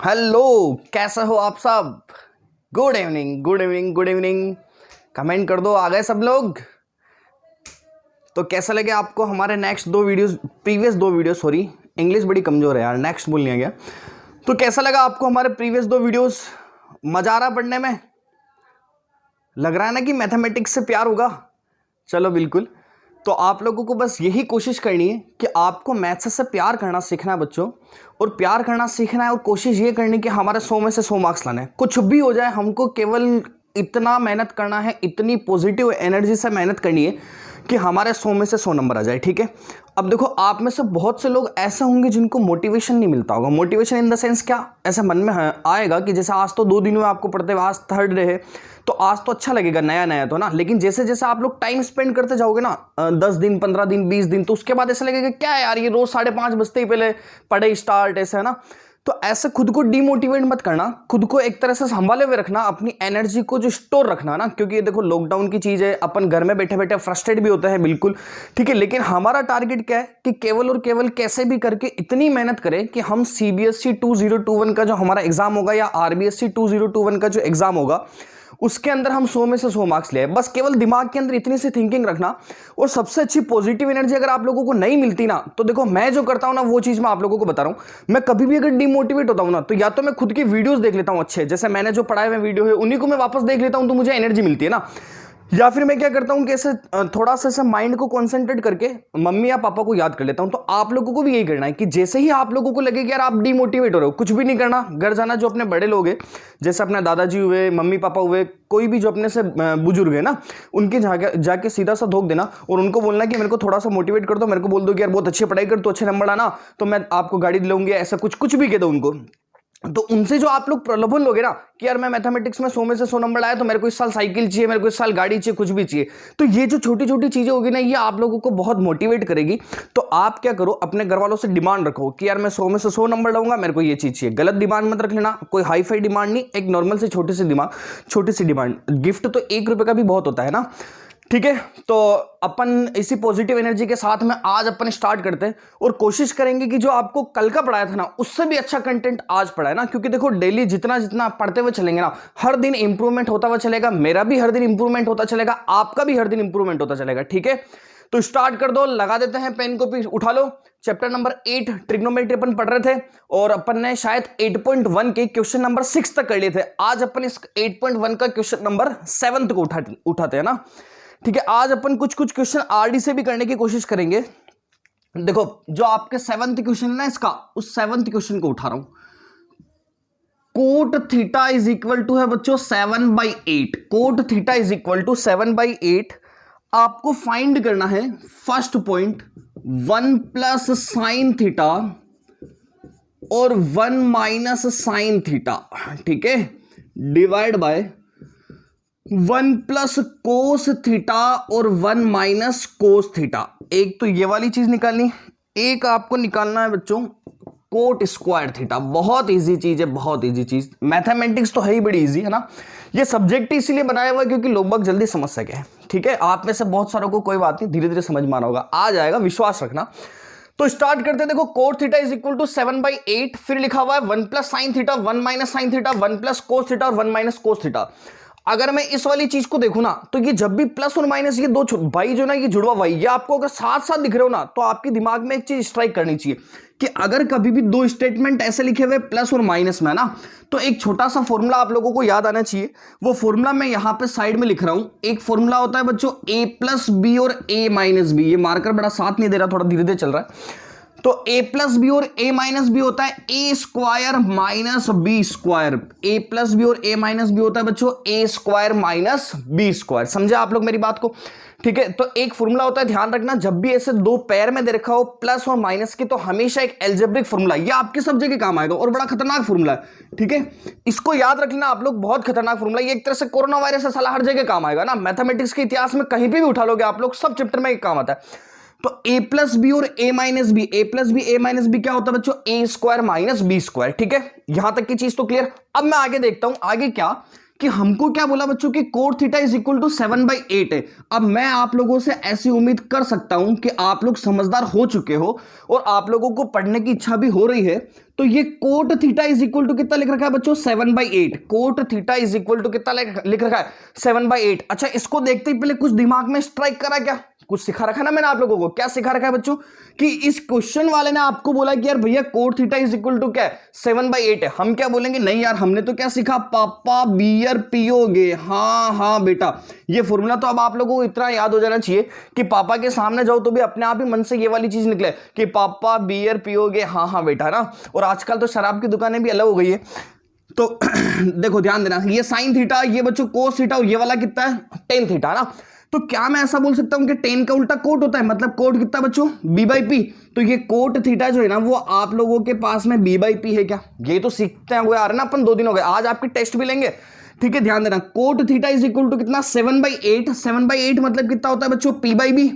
Hello, कैसे हो आप सब। Good evening good evening good evening. Comment कर दो, आ गए सब लोग। तो कैसा लगे आपको हमारे नेक्स्ट दो वीडियोस, प्रीवियस दो वीडियो, सॉरी इंग्लिश बड़ी कमजोर है यार, नेक्स्ट बोल नहीं गया। तो कैसा लगा आपको हमारे प्रीवियस दो वीडियोस? मजा आ रहा पढ़ने में? लग रहा है ना कि मैथमेटिक्स से प्यार होगा। चलो बिल्कुल। तो आप लोगों को बस यही कोशिश करनी है कि आपको मैथ्स से प्यार करना सीखना है बच्चों, और प्यार करना सीखना है और कोशिश ये करनी कि हमारे 100 में से 100 मार्क्स लाने हैं। कुछ भी हो जाए, हमको केवल इतना मेहनत करना है, इतनी पॉजिटिव एनर्जी से मेहनत करनी है कि हमारे 100 में से 100 नंबर आ जाए। ठीक है। अब देखो, आप में से बहुत से लोग ऐसे होंगे जिनको मोटिवेशन नहीं मिलता होगा। मोटिवेशन इन द सेंस क्या, ऐसे मन में आएगा कि जैसे आज तो 2 दिन हुए आपको पढ़ते हुए, आज थर्ड डे है तो आज तो अच्छा लगेगा, नया नया तो ना। लेकिन जैसे जैसे आप लोग टाइम स्पेंड करते जाओगे ना, 10 दिन 15 दिन 20 दिन, तो उसके बाद ऐसा लगेगा क्या है यार, ये रोज 5:30 बजते ही पहले पढ़े स्टार्ट, ऐसे है ना। तो ऐसे खुद को डिमोटिवेट मत करना, खुद को एक तरह से संभाले हुए रखना, अपनी एनर्जी को जो स्टोर रखना ना, क्योंकि ये देखो लॉकडाउन की चीज है, अपन घर में बैठे बैठे फ्रस्ट्रेट भी होते हैं बिल्कुल। ठीक है। लेकिन हमारा टारगेट क्या है कि केवल और केवल कैसे भी करके इतनी मेहनत करें कि हम सीबीएसई 2021 का जो हमारा एग्जाम होगा या आरबीएसई 2021 का जो एग्जाम होगा उसके अंदर हम 100 में से 100 मार्क्स ले। बस केवल दिमाग के अंदर इतनी सी थिंकिंग रखना। और सबसे अच्छी पॉजिटिव एनर्जी अगर आप लोगों को नहीं मिलती ना, तो देखो मैं जो करता हूं ना वो चीज मैं आप लोगों को बता रहा हूं। मैं कभी भी अगर डिमोटिवेट होता हूं ना, तो या तो मैं खुद की वीडियोस देख लेता हूं अच्छे, जैसे मैंने जो पढ़ाए हुए वीडियो है उन्हीं को मैं वापस देख लेता हूं, तो मुझे एनर्जी मिलती है ना। या फिर मैं क्या करता हूं कि ऐसे थोड़ा सा ऐसे माइंड को कंसंट्रेट करके मम्मी या पापा को याद कर लेता हूं। तो आप लोगों को भी यही करना है कि जैसे ही आप लोगों को लगे कि यार आप डिमोटिवेट हो रहे हो, कुछ भी नहीं करना, घर जाना, जो अपने बड़े लोग हैं जैसे अपने दादाजी हुए, मम्मी पापा हुए, कोई भी जो अपने से बुजुर्ग है ना, उनके जाके सीधा सा धोख देना और उनको बोलना कि मेरे को थोड़ा सा मोटिवेट कर दो, मेरे को बोल दो कि यार बहुत अच्छी पढ़ाई कर, तो अच्छे नंबर आना, तो मैं आपको गाड़ी दिलाऊंगी, ऐसा कुछ कुछ भी कह दो उनको। तो उनसे जो आप लोग प्रलोभन लोगे ना कि यार मैं मैथमेटिक्स में 100 में से 100 नंबर आया तो मेरे को इस साल साइकिल चाहिए, मेरे को इस साल गाड़ी चाहिए, कुछ भी चाहिए, तो ये जो छोटी छोटी चीजें होगी ना, ये आप लोगों को बहुत मोटिवेट करेगी। तो आप क्या करो, अपने घर वालों से डिमांड रखो कि यार मैं 100 में से 100 नंबर लाऊंगा, मेरे को ये चीज चाहिए। गलत डिमांड मत रख लेना, कोई हाई फाई डिमांड नहीं, एक नॉर्मल से छोटी सी डिमांड। गिफ्ट तो 1 रुपए का भी बहुत होता है ना। ठीक है। तो अपन इसी पॉजिटिव एनर्जी के साथ में आज अपन स्टार्ट करते हैं और कोशिश करेंगे कि जो आपको कल का पढ़ाया था ना, उससे भी अच्छा कंटेंट आज पढ़ा है ना। क्योंकि देखो डेली जितना जितना पढ़ते हुए चलेंगे ना, हर दिन इंप्रूवमेंट होता हुआ चलेगा, मेरा भी हर दिन इंप्रूवमेंट होता चलेगा, आपका भी हर दिन इंप्रूवमेंट होता चलेगा। ठीक है। तो स्टार्ट कर दो, लगा देते हैं, पेन कॉपी उठा लो। चैप्टर नंबर 8 ट्रिग्नोमेट्री अपन पढ़ रहे थे और अपन ने शायद 8.1 के क्वेश्चन नंबर 6 तक कर लिए थे। आज अपन इस 8.1 का क्वेश्चन नंबर 7 को उठाते हैं ना। ठीक है। आज अपन कुछ कुछ क्वेश्चन आरडी से भी करने की कोशिश करेंगे। देखो जो आपके 7th क्वेश्चन है ना इसका, उस 7th क्वेश्चन को उठा रहा हूं। Cot theta is equal to है बच्चों 7/8। Cot theta is equal to 7/8। आपको फाइंड करना है first point 1 plus sine theta और 1 माइनस साइन थीटा। ठीक है। Divide by 1 plus cos theta और 1 माइनस कोस थीटा। एक तो ये वाली चीज निकालनी, एक आपको निकालना है बच्चों कोट स्क्वायर थीटा। बहुत इजी चीज है, बहुत इजी चीज। मैथमेटिक्स तो है ही बड़ी इजी है ना। ये सब्जेक्ट इसीलिए बनाया हुआ है क्योंकि लोग बाग जल्दी समझ सके। ठीक है। आप में से बहुत सारों को कोई बात नहीं, धीरे धीरे समझ में आना होगा, आ जाएगा, विश्वास रखना। तो स्टार्ट करते हैं। देखो cot theta is equal to 7/8, फिर लिखा हुआ है 1 plus sine theta 1 minus sine theta 1 plus cos theta और 1 माइनस कोस थीटा। अगर मैं इस वाली चीज को देखूं ना, तो ये जब भी प्लस और माइनस, ये दो भाई जो ना, ये जुड़वा भाई, ये आपको अगर साथ साथ दिख रहे हो ना, तो आपके दिमाग में एक चीज स्ट्राइक करनी चाहिए कि अगर कभी भी दो स्टेटमेंट ऐसे लिखे हुए प्लस और माइनस में ना, तो एक छोटा सा फॉर्मूला आप लोगों को याद आना चाहिए। वो फॉर्मूला मैं यहां पे साइड में लिख रहा हूं। एक फॉर्मूला होता है बच्चों a प्लस बी और a माइनस बी। ये मार्कर बड़ा साथ नहीं दे रहा, थोड़ा धीरे धीरे चल रहा है। तो a प्लस बी और a माइनस बी होता है a square minus B square. a plus B और a माइनस बी होता है बच्चों a square minus B square. समझे आप लोग मेरी बात को? ठीक है। तो एक फॉर्मूला होता है, ध्यान रखना, जब भी ऐसे दो पैर में दे रखा हो प्लस और माइनस के, तो हमेशा एक एल्जेब्रिक फॉर्मूला, ये आपके सब जगह काम आएगा और बड़ा खतरनाक फॉर्मूला है। ठीक है। इसको याद रख लेना आप लोग, बहुत खतरनाक फॉर्मूला। ये एक तरह से कोरोना वायरस से साला हर जगह काम आएगा ना। मैथमेटिक्स के इतिहास में कहीं भी उठा लोगे आप लोग, सब चैप्टर में एक काम आता है। तो a प्लस बी और a minus B, a plus B a minus B क्या होता है बच्चों? a square minus B square. ठीक है। यहां तक की चीज तो क्लियर। अब मैं आगे देखता हूं, आगे क्या कि हमको क्या बोला बच्चों कि cot theta is equal to 7/8 है। अब मैं आप लोगों से ऐसी उम्मीद कर सकता हूं कि आप लोग समझदार हो चुके हो और आप लोगों को पढ़ने की इच्छा भी हो रही है। तो ये cot theta is equal to कितना लिख रखा है बच्चों 7/8। Cot theta is equal to कितना लिख रखा है 7/8। अच्छा, इसको देखते ही पहले कुछ दिमाग में स्ट्राइक करा क्या? कुछ सिखा रखा ना मैंने आप लोगों को। क्या सिखा रखा है बच्चों कि इस क्वेश्चन वाले ने आपको बोला कि यार भैया cot theta is equal to क्या है 7/8 है। हम क्या बोलेंगे, नहीं यार हमने तो क्या सीखा, पापा बियर पियोगे। हाँ हाँ बेटा, ये फॉर्मूला तो अब आप लोगों को इतना याद हो जाना चाहिए कि पापा के सामने जाओ तो भी अपने आप ही मन से ये वाली चीज निकले कि पापा बियर पियोगे। हाँ हाँ बेटा ना। और आजकल तो शराब की दुकानें भी अलग हो गई है। तो देखो ध्यान देना, ये साइन थीटा, ये बच्चों कोस थीटा, और ये वाला कितना है टेन थीटा ना। तो क्या मैं ऐसा बोल सकता हूं कि टेन का उल्टा कोट होता है, मतलब कोट कितना बच्चों b/p। तो ये कोट थीटा जो है ना वो आप लोगों के पास में b/p है क्या? ये तो सीखते हैं हुए आ रहे ना अपन, 2 दिन हो गए, आज आपके टेस्ट भी लेंगे। ठीक है, ध्यान देना, cot theta is equal to कितना 7/8। 7/8 मतलब कितना होता है बच्चों p/b।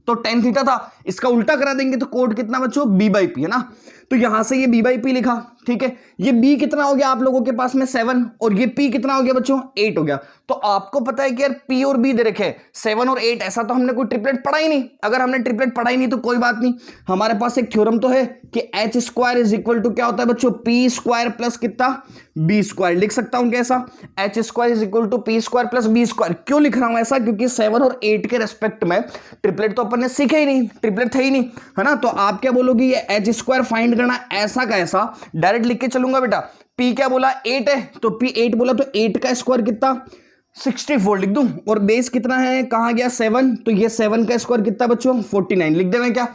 तो टेन थीटा था, इसका उल्टा करा देंगे तो कोट कितना बच्चों b/p है ना। तो यहां से ये b/p लिखा। ठीक है, ये b कितना हो गया आप लोगों के पास में 7 और ये p कितना हो गया बच्चों 8 हो गया। तो आपको पता है कि यार p और b दे रखे हैं 7 और 8। ऐसा तो हमने कोई ट्रिपलेट पढ़ा ही नहीं। अगर हमने ट्रिपलेट पढ़ा ही नहीं तो कोई बात नहीं, हमारे पास एक थ्योरम तो है कि h² इज इक्वल टू क्या होता है बच्चों p² प्लस कितना b²। लिख सकता हूं कैसा, h² is equal to p² plus b²। क्यों लिख रहा हूं ऐसा, क्योंकि 7 और 8 के रेस्पेक्ट में ट्रिपलेट तो अपन ने सीखे ही नहीं, ट्रिपलेट थे ही नहीं, है ना। तो आप क्या बोलोगे, ये h² फाइंड करना ऐसा का ऐसा डायरेक्ट लिख के चलूंगा बेटा। p क्या बोला 8 है, तो p 8 बोला तो 8 का स्क्वायर कितना 64 लिख दूं, और बेस कितना है कहां गया 7, तो ये 7 का स्क्वायर कितना बच्चों 49 लिख दे मैं क्या।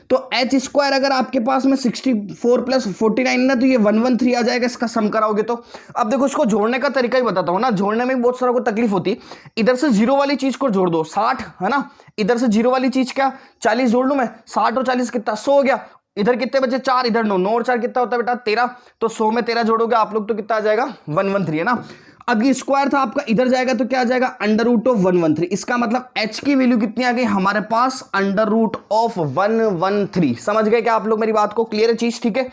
तो h² अगर आपके पास में 64 प्लस 49 ना, तो ये 113 आ जाएगा इसका सम कराओगे तो। अब देखो इसको जोड़ने का तरीका ही बताता हूं ना, जोड़ने में बहुत सारा को तकलीफ होती। इधर से जीरो वाली चीज को जोड़ दो 60 है ना, इधर से जीरो वाली चीज क्या 40 जोड़ लूं मैं, 60 और 40 कितना 100 हो गया। इधर कितने बचे 4, इधर 9, 9 और 4 कितना होता है बेटा 13। तो 100 में 13 जोड़ोगे आप लोग तो कितना आ जाएगा 113 है ना। अब ये स्क्वायर था आपका, इधर जाएगा तो क्या आ जाएगा √113। इसका मतलब h की वैल्यू कितनी आ गई हमारे पास √113। समझ गए क्या आप लोग मेरी बात को, क्लियर है चीज? ठीक है,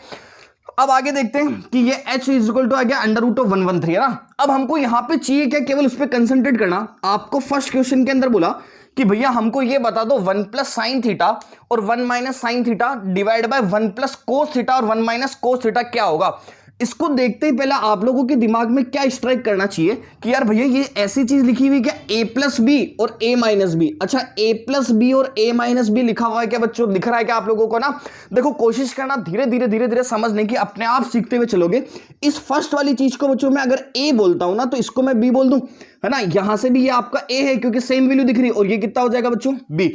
अब आगे देखते हैं कि ये h इज इक्वल टू आ गया √113 है ना। अब हमको यहां पे चाहिए क्या, केवल उस पर कंसंट्रेट करना। आपको फर्स्ट क्वेश्चन के अंदर बोला कि भैया हमको ये बता दो 1 प्लस साइन थीटा और 1 minus sine theta divide by 1 plus cos theta और 1 माइनस कोस थीटा क्या होगा। इसको देखते ही पहले आप लोगों के दिमाग में क्या स्ट्राइक करना चाहिए कि यार भैया ये ऐसी चीज लिखी हुई क्या a प्लस बी और a माइनस बी। अच्छा, a प्लस बी और a माइनस बी लिखा हुआ है क्या बच्चों, दिख रहा है क्या आप लोगों को ना। देखो कोशिश करना धीरे धीरे समझने की, अपने आप सीखते हुए चलोगे। इस फर्स्ट वाली चीज को बच्चों मैं अगर a बोलता हूं ना तो इसको मैं b बोल दूं, है ना। यहां से भी ये आपका a है क्योंकि सेम वैल्यू दिख रही है, और ये कितना हो जाएगा बच्चों b।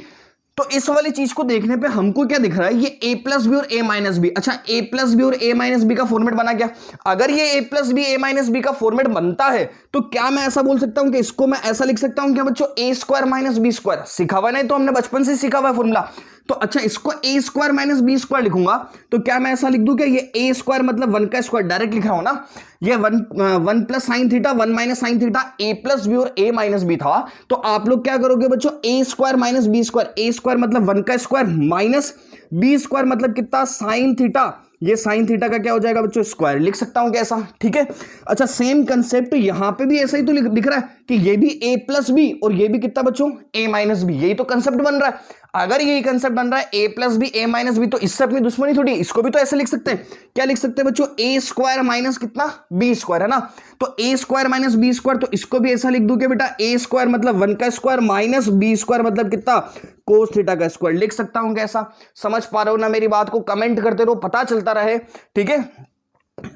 तो इस वाली चीज को देखने पे हमको क्या दिख रहा है, ये a प्लस बी और a माइनस बी। अच्छा, a प्लस बी और a माइनस बी का फॉर्मेट बना क्या। अगर ये a plus B a minus B का फॉर्मेट बनता है तो क्या मैं ऐसा बोल सकता हूं कि इसको मैं ऐसा लिख सकता हूं क्या बच्चों a² माइनस b²। सीखा हुआ नहीं तो हमने बचपन से सीखा हुआ फॉर्मूला। तो अच्छा, इसको a² माइनस b² लिखूंगा तो क्या मैं ऐसा लिख दूं क्या ये a² मतलब 1 का स्क्वायर डायरेक्ट लिख रहा हूं ना। ये 1 plus sine theta 1 minus sine theta a plus B और a माइनस बी था। तो आप लोग क्या करोगे बच्चों a² माइनस b²। a² मतलब 1 का स्क्वायर माइनस b² मतलब कितना साइन थीटा, ये साइन थीटा का क्या हो जाएगा बच्चों स्क्वायर। लिख सकता हूं कैसा, ठीक है। अच्छा, सेम कंसेप्ट यहां पे भी ऐसा ही तो दिख रहा है कि ये भी a प्लस बी और ये भी कितना बच्चों a माइनस बी। यही तो कंसेप्ट बन रहा है। अगर यही कंसेप्ट बन रहा है a plus B a minus B, तो इससे अपनी दुश्मनी थोड़ी। इसको भी तो ऐसे लिख सकते हैं, क्या लिख सकते हैं बच्चों a² माइनस कितना b² है ना। तो a² माइनस b², तो इसको भी ऐसा लिख दूं कि बेटा a² मतलब 1 का स्क्वायर माइनस b² मतलब कितना कोस थीटा का स्क्वायर। लिख सकता हूं कैसा, समझ पा रहे हो ना मेरी बात को, कमेंट करते रहो पता चलता रहे। ठीक है,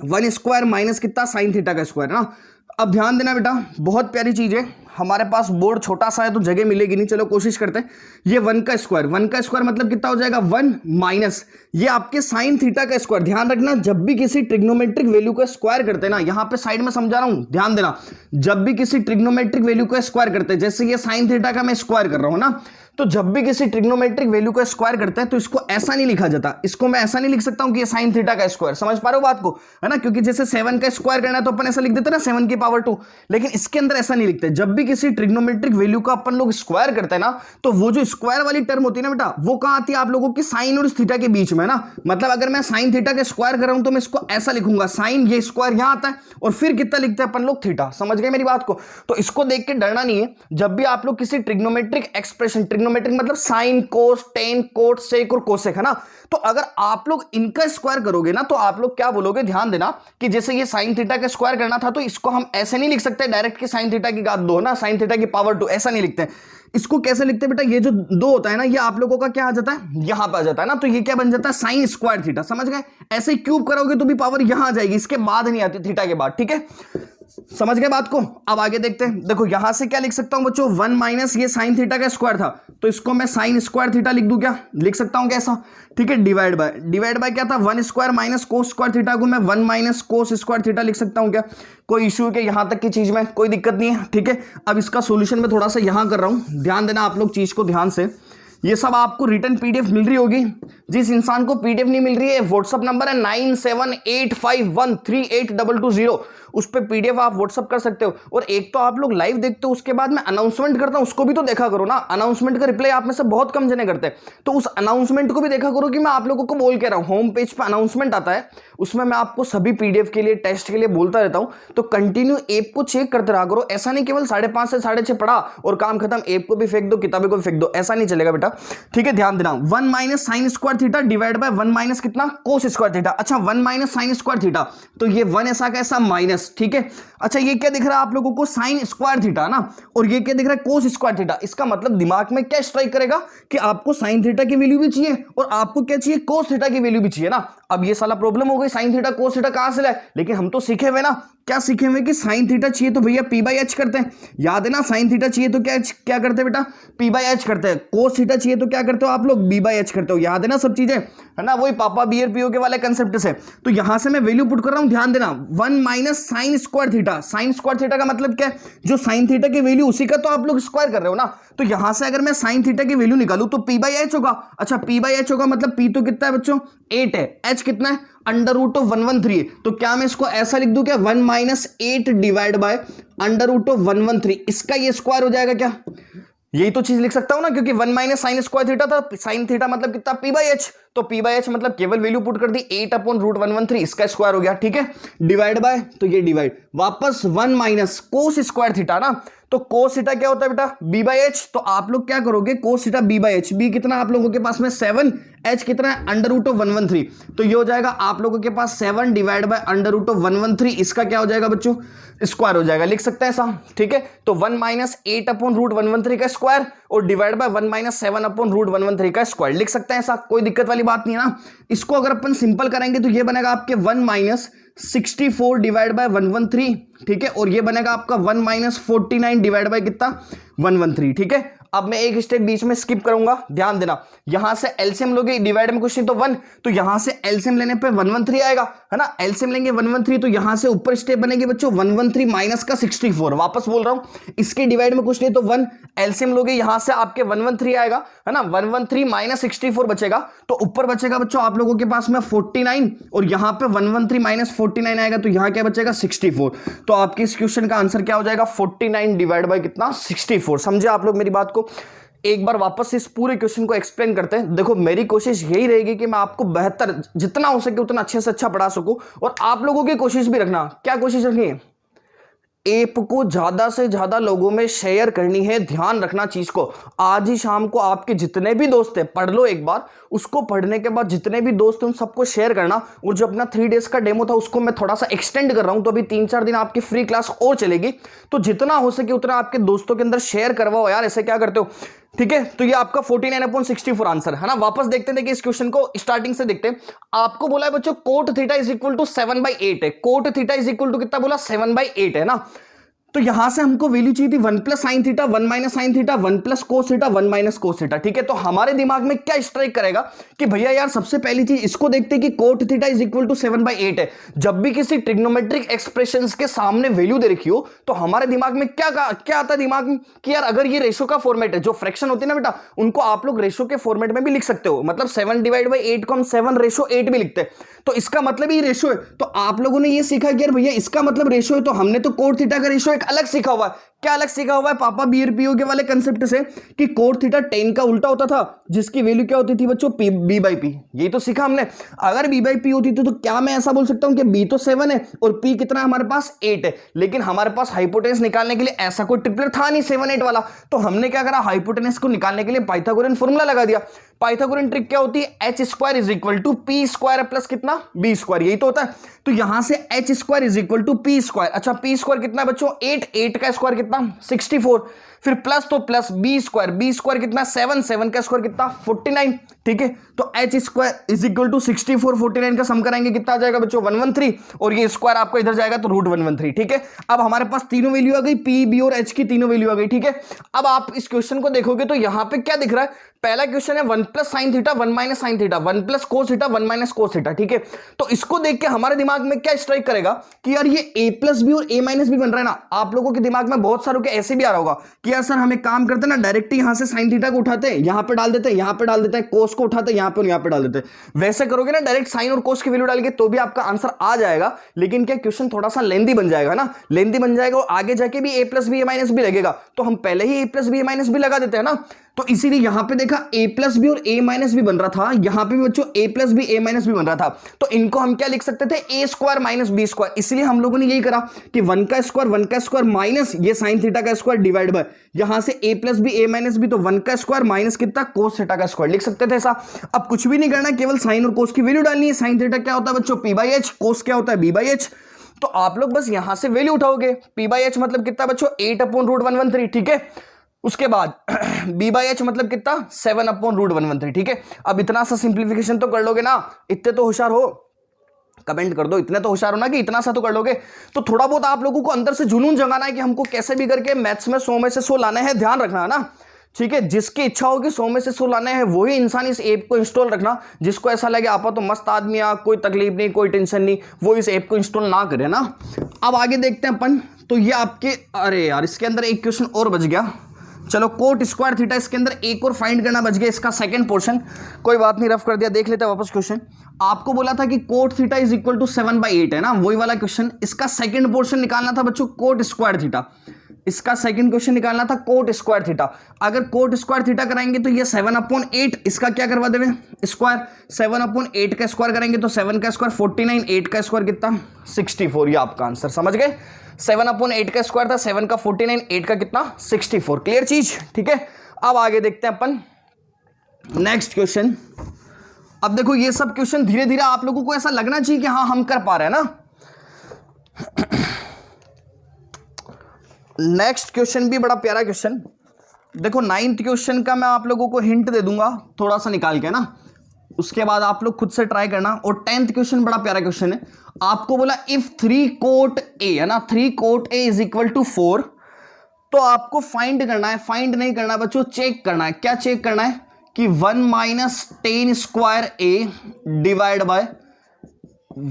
1² माइनस कितना साइन थीटा का स्क्वायर ना। अब ध्यान देना बेटा, बहुत प्यारी चीज है। हमारे पास बोर्ड छोटा सा है तो जगह मिलेगी नहीं, चलो कोशिश करते हैं। ये 1 का स्क्वायर, 1 का स्क्वायर मतलब कितना हो जाएगा 1 माइनस ये आपके साइन थीटा का स्क्वायर। ध्यान रखना, जब भी किसी ट्रिग्नोमेट्रिक वैल्यू का स्क्वायर करते हैं ना, यहां पे साइड में समझा रहा हूं, ध्यान देना। जब भी किसी ट्रिग्नोमेट्रिक वैल्यू का स्क्वायर करते हैं, जैसे ये साइन थीटा का मैं स्क्वायर कर रहा हूं ना, तो जब भी किसी ट्रिग्नोमेट्रिक वैल्यू का स्क्वायर करते हैं तो इसको ऐसा नहीं लिखा जाता, इसको मैं ऐसा नहीं लिख सकता हूं कि ये साइन थीटा का स्क्वायर, समझ पा रहे हो बात को, है ना, क्योंकि जैसे 7 का स्क्वायर करना है तो अपन ऐसा लिख देते ना 7 की पावर 2, लेकिन इसके अंदर ऐसा नहीं लिखते। जब भी किसी ट्रिग्नोमेट्रिक वैल्यू का अपन लोग स्क्वायर करते हैं ना, तो वो जो स्क्वायर वाली टर्म होती है ना बेटा, वो कहां आती है आप लोगों की साइन और थीटा के बीच में ना। मतलब अगर मैं साइन थीटा का स्क्वायर कर रहा हूं तो मैं इसको ऐसा लिखूंगा, साइन ये स्क्वायर यहां आता है और फिर कितना लिखते हैं अपन लोग, थीटा। समझ गए मेरी बात को? तो इसको देख के डरना नहीं है। जब भी आप लोग किसी ट्रिग्नोमेट्रिक एक्सप्रेशन, ट्रिग्नोमेट्रिक मतलब साइन, कोस, टेन, कोट, सेक और कोसेक, है ना, तो अगर आप लोग इनका स्क्वायर करोगे ना तो आप लोग क्या बोलोगे, ध्यान देना कि जैसे ये साइन थीटा का स्क्वायर करना था तो इसको हम ऐसे नहीं लिख सकते डायरेक्ट कि साइन थीटा की घात 2 ना, साइन थीटा की पावर 2, ऐसा नहीं लिखते। इसको कैसे लिखते हैं बेटा, ये जो 2 होता है ना, ये आप लोगों का क्या आ जाता है, यहां पे आ जाता है ना, तो ये क्या बन जाता है, साइन स्क्वायर थीटा। समझ गए? ऐसे ही क्यूब करोगे तो भी पावर यहां आ जाएगी, इसके बाद नहीं आती, थीटा के बाद। ठीक है, समझ गए बात को? अब आगे देखते हैं। देखो यहां से क्या लिख सकता हूं बच्चों, 1 माइनस ये साइन थीटा का स्क्वायर था तो इसको मैं साइन स्क्वायर थीटा लिख दूं, क्या लिख सकता हूं कैसा? ठीक है, डिवाइड बाय क्या था, 1 square minus cos square theta को मैं 1 माइनस कोस स्क्वायर थीटा लिख सकता हूं क्या? कोई इश्यू है क्या यहां तक की चीज में? कोई दिक्कत नहीं है। ठीक है, अब इसका सोल्यूशन मैं थोड़ा सा यहां कर रहा हूं, ध्यान देना आप लोग चीज को ध्यान से। ये सब आपको रिटर्न पीडीएफ मिल रही होगी। जिस इंसान को पीडीएफ नहीं मिल रही है, व्हाट्सअप नंबर है 9785138220, उस पर पीडीएफ आप व्हाट्सअप कर सकते हो। और एक तो आप लोग लाइव देखते हो, उसके बाद मैं अनाउंसमेंट करता हूं, उसको भी तो देखा करो ना। अनाउंसमेंट का रिप्लाई आप में से बहुत कम जने करते हैं, तो उस अनाउंसमेंट को भी देखा करो कि मैं आप लोगों को बोल के रहा हूं। होम पेज पे अनाउंसमेंट आता है, उसमें मैं आपको सभी पीडीएफ के लिए, टेस्ट के लिए बोलता रहता हूं, तो कंटिन्यू ऐप को चेक करते रहा करो। ऐसा नहीं केवल 5:30 से 6:30 पढ़ा और काम खत्म, ऐप को भी फेंक दो, किताबें को भी फेंक दो, ऐसा नहीं चलेगा बेटा। ठीक है, ध्यान देना। 1 minus sine square theta divide by 1 minus कितना, कोस स्क्वायर थीटा। अच्छा, 1 माइनस साइन स्क्वायर थीटा, तो ये 1 ऐसा कैसा माइनस। ठीक है, अच्छा ये क्या दिख रहा है आप लोगों को, साइन स्क्वायर थीटा ना, और ये क्या दिख रहा है, कोस स्क्वायर थीटा। इसका मतलब दिमाग में क्या स्ट्राइक करेगा कि आपको साइन थीटा की वैल्यू भी चाहिए और आपको क्या चाहिए, कोस थीटा की वैल्यू भी चाहिए ना। अब ये साला प्रॉब्लम हो गई, साइन थीटा कोस थीटा कहां से लाए, लेकिन हम तो सीखे हुए ना, क्या सीखे हुए कि साइन थीटा चाहिए तो भैया पी बाई एच करते हैं, याद है ना। साइन थीटा चाहिए तो क्या करते हैं बेटा, पी बाई एच करते हैं। कोस थीटा चाहिए तो क्या करते हो आप लोग, बी बाई एच करते हो, याद है ना सब चीजें, है ना, वही पापा बियर पियो के वाले कंसेप्ट से। तो यहां से मैं वैल्यू पुट कर रहा हूं, ध्यान देना। 1 minus sine square theta, sine square theta का मतलब क्या है, जो साइन थीटा की वैल्यू उसी का तो आप लोग स्क्वायर कर रहे हो ना। तो यहां से अगर मैं साइन थीटा की वैल्यू निकालूं तो पी बाई एच होगा। अच्छा, पी बाई एच होगा मतलब पी तो कितना है बच्चों, 8 है, एच कितना है, अंडर रूट ऑफ 113। तो क्या मैं इसको ऐसा लिख दूं क्या, 1 minus 8 divide by under root of 113, इसका ये स्क्वायर हो जाएगा क्या? यही तो चीज लिख सकता हूं ना, क्योंकि 1 माइनस साइन स्क्वायर थीटा था, साइन थीटा मतलब कितना, पी बाई एच। तो पी बाई एच मतलब केवल वैल्यू पुट कर दी, 8 अपॉन रूट 113, इसका स्क्वायर हो गया। ठीक है, डिवाइड बाय, तो ये डिवाइड वापस 1 माइनस कोस स्क्वायर थीटा ना, तो कोस थीटा क्या होता है बेटा, बी बाई एच। तो आप लोग क्या करोगे, cos theta B by H, B कितना आप लोगों के पास में 7, एच कितना है, अंडर रूट ऑफ 113। तो ये हो जाएगा आप लोगों के पास 7 divide by under root of 113, इसका क्या हो जाएगा बच्चों, स्क्वायर हो जाएगा, लिख सकते हैं ऐसा। ठीक है, तो 1 माइनस 8 अपॉन रूट 113 का स्क्वायर और divide by 1 minus 7 upon root 113 का स्क्वायर, लिख सकते हैं ऐसा, कोई दिक्कत वाली बात नहीं है ना। इसको अगर अपन सिंपल करेंगे तो ये बनेगा आपके 1 माइनस 64 डिवाइड बाय 113। ठीक है, और ये बनेगा आपका 1 माइनस 49 डिवाइड बाय कितना, 113। ठीक है, अब मैं एक स्टेप बीच में स्किप करूंगा, ध्यान देना। यहां से एलसीएम लोगे, डिवाइड में कुछ नहीं तो 1, तो यहां से एलसीएम लेने पे 113 आएगा, है ना। एलसीएम लेंगे 113, तो यहां से ऊपर स्टेप बनेगी बच्चों 113 माइनस का 64, वापस बोल रहा हूं, इसके डिवाइड में कुछ नहीं तो 1, एलसीएम लोगे यहां से आपके 113 आएगा, है ना, 113 माइनस 64 बचेगा, तो ऊपर बचेगा बच्चों आप लोगों के पास में 49, और यहां पे 113 माइनस 49 आएगा, तो यहां क्या बचेगा 64। तो आपके इस क्वेश्चन का आंसर क्या हो जाएगा, 49 डिवाइड बाय कितना, 64। समझे आप लोग मेरी बात को? एक बार वापस इस पूरे क्वेश्चन को एक्सप्लेन करते हैं। देखो मेरी कोशिश यही रहेगी कि मैं आपको बेहतर जितना हो सके उतना अच्छे से अच्छा पढ़ा सकूं, और आप लोगों की कोशिश भी रखना, क्या कोशिश रखनी है, ऐप को ज्यादा से ज्यादा लोगों में शेयर करनी है। ध्यान रखना चीज को, आज ही शाम को आपके जितने भी दोस्त हैं पढ़ लो एक बार, उसको पढ़ने के बाद जितने भी दोस्त हैं उन सबको शेयर करना। और जो अपना 3 डेज का डेमो था उसको मैं थोड़ा सा एक्सटेंड कर रहा हूं, तो अभी 3-4 दिन आपकी फ्री क्लास और चलेगी, तो जितना हो सके उतना आपके दोस्तों के अंदर शेयर करवाओ यार, ऐसे क्या करते हो। ठीक है, तो ये आपका 49/64 आंसर है ना। वापस देखते हैं, देखिए इस क्वेश्चन को स्टार्टिंग से देखते हैं। आपको बोला है बच्चों cot theta is equal to 7/8 है, cot theta is equal to कितना बोला, 7/8 है ना। तो यहां से हमको वैल्यू चाहिए थी 1 plus sine theta 1 minus sine theta 1 plus cos theta 1 minus cos theta. ठीक है, तो हमारे दिमाग में क्या स्ट्राइक करेगा कि भैया यार सबसे पहली चीज इसको देखते हैं कि cot theta is equal to 7/8 है। जब भी किसी ट्रिग्नोमेट्रिक एक्सप्रेशंस के सामने वैल्यू दे रखी हो तो हमारे दिमाग में क्या आता है दिमाग में कि यार अगर ये रेशो का फॉर्मेट है, जो फ्रैक्शन होती है ना बेटा, उनको आप लोग रेशो के फॉर्मेट में भी लिख सकते हो। मतलब 7/8 को हम 7/8 भी लिखते हैं, तो इसका मतलब ये रेशो है। तो आप लोगों ने ये सीखा कि यार भैया इसका मतलब रेशो है, तो हमने तो कोट थीटा का रेशो एक अलग सीखा हुआ है। क्या अलग सीखा हुआ है पापा? बीआरपीओ के वाले कंसेप्ट से कि कोट थीटा टेन का उल्टा होता था, जिसकी वैल्यू क्या होती थी बच्चों? B by P. यही तो सीखा हमने। अगर बी बाई पी होती थी तो क्या मैं ऐसा बोल सकता हूं कि बी तो 7 है और पी कितना है हमारे पास? 8 है, लेकिन हमारे पास हाइपोटेनस निकालने के लिए ऐसा कोई ट्रिपलेट था नहीं 7/8 वाला। तो हमने क्या करा? हाइपोटेनस को निकालने के लिए पाइथागोरियन फॉर्मूला लगा दिया। पाइथागोरियन ट्रिक क्या होती है? H square is equal to P square plus कितना? B square. यही तो होता है। तो यहां से H square is equal to P square. अच्छा, पी स्क्वायर कितना है बच्चों? 8 का स्क्वायर कितना? 64। फिर प्लस तो प्लस बी स्क्वायर कितना? 7 का स्क्वायर कितना? 49। ठीक है, तो H square is equal to 64 49 का सम कराएंगे कितना आ जाएगा बच्चों? 113। और ये स्क्वायर आपको इधर जाएगा तो रूट 113। ठीक है, अब हमारे पास तीनों वैल्यू आ गई, पी बी और एच की तीनों वैल्यू आ गई। ठीक है, अब आप इस क्वेश्चन को देखोगे तो यहां पे क्या दिख रहा है? पहला क्वेश्चन है 1 plus sine theta 1 minus sine theta 1 plus cos theta 1 minus cos theta. ठीक है, तो इसको देख के हमारे दिमाग में क्या स्ट्राइक करेगा कि यार ये a प्लस बी और a माइनस बी बन रहा है ना। आप लोगों के दिमाग में बहुत सारों के ऐसे भी आ रहा होगा कि यार सर हमें काम करते हैं ना, डायरेक्ट यहां से साइन थीटा को उठाते हैं यहां पे डाल देते हैं, यहां पे डाल देते हैं, कोस को उठाते हैं यहां पे और यहां पे डाल देते हैं। वैसे करोगे ना डायरेक्ट साइन और कोस की वैल्यू डाल के तो भी आपका आंसर आ जाएगा, लेकिन क्या क्वेश्चन थोड़ा सा लेंदी बन जाएगा ना, लेंदी बन जाएगा और आगे जाके भी a plus B a minus B लगेगा। तो हम पहले ही a plus B a minus B लगा देते हैं ना। तो इसीलिए यहां पे देखा a प्लस बी और a माइनस बी बन रहा था, यहां पे भी बच्चों a plus B a minus B बन रहा था। तो इनको हम क्या लिख सकते थे? a square minus B square. इसलिए हम लोगों ने यही करा कि 1 का स्क्वायर माइनस ये साइन थीटा का स्क्वायर डिवाइड बाय यहां से a plus B a minus B, तो 1 का स्क्वायर माइनस कितना? कोस थीटा का स्क्वायर लिख सकते थे ऐसा। अब कुछ भी नहीं करना, केवल साइन और कोस की वैल्यू डालनी है। साइन थीटा क्या होता है बच्चों? p by H. कोस क्या होता है? b by H. तो आप लोग बस यहां से वैल्यू उठाओगे। p बाई एच मतलब कितना बच्चों? 8/√113। ठीक है, उसके बाद b बाई एच मतलब कितना? 7/√113। ठीक है, अब इतना सा सिंप्लीफिकेशन तो कर लोगे ना, इतने तो होशियार हो, कमेंट कर दो, इतने तो होशियार हो ना कि इतना सा तो कर लोगे। तो थोड़ा बहुत आप लोगों को अंदर से जुनून जगाना है कि हमको कैसे भी करके मैथ्स में 100 में से 100 लाने हैं, ध्यान रखना है ना। ठीक है, जिसकी इच्छा होगी 100 में से 100 लाने हैं वही इंसान इस ऐप को इंस्टॉल रखना। जिसको ऐसा लगे आपा तो मस्त आदमी है, कोई तकलीफ नहीं, कोई टेंशन नहीं, वो इस ऐप को इंस्टॉल ना करे ना। अब आगे देखते हैं अपन। तो ये आपके, अरे यार इसके अंदर एक क्वेश्चन और बच गया। चलो, कोट स्क्वायर थीटा, इसके अंदर एक और फाइंड करना बच गया, इसका सेकंड पोर्शन। कोई बात नहीं, रफ कर दिया, देख लेते हैं वापस क्वेश्चन। आपको बोला था कि cot theta is equal to 7/8 है ना, वही वाला क्वेश्चन। इसका सेकंड पोर्शन निकालना था बच्चों कोट स्क्वायर थीटा। इसका सेकंड क्वेश्चन निकालना था कोट स्क्वायर थीटा। अगर कोट स्क्वायर थीटा कराएंगे तो ये 7/8, इसका क्या करवा देंगे? स्क्वायर। 7/8 का स्क्वायर करेंगे तो 7 का स्क्वायर 49, 8 का स्क्वायर कितना? 64। ये आपका आंसर, समझ गए? 7/8 का स्क्वायर था, 7 का 49, 8 का कितना? 64। क्लियर चीज? ठीक है, अब आगे देखते हैं अपन नेक्स्ट क्वेश्चन। अब देखो ये सब क्वेश्चन धीरे धीरे आप लोगों को ऐसा लगना चाहिए कि हाँ हम कर पा रहे हैं ना। नेक्स्ट क्वेश्चन भी बड़ा प्यारा क्वेश्चन। देखो 9th क्वेश्चन का मैं आप लोगों को हिंट दे दूंगा थोड़ा सा निकाल के ना, उसके बाद आप लोग खुद से ट्राई करना। और 10th क्वेश्चन बड़ा प्यारा क्वेश्चन है। आपको बोला इफ 3 कोट ए है ना, 3 cot A is equal to 4, तो आपको फाइंड करना है, फाइंड नहीं करना है बच्चों, चेक करना है। क्या चेक करना है? कि 1 minus 10 square A divide by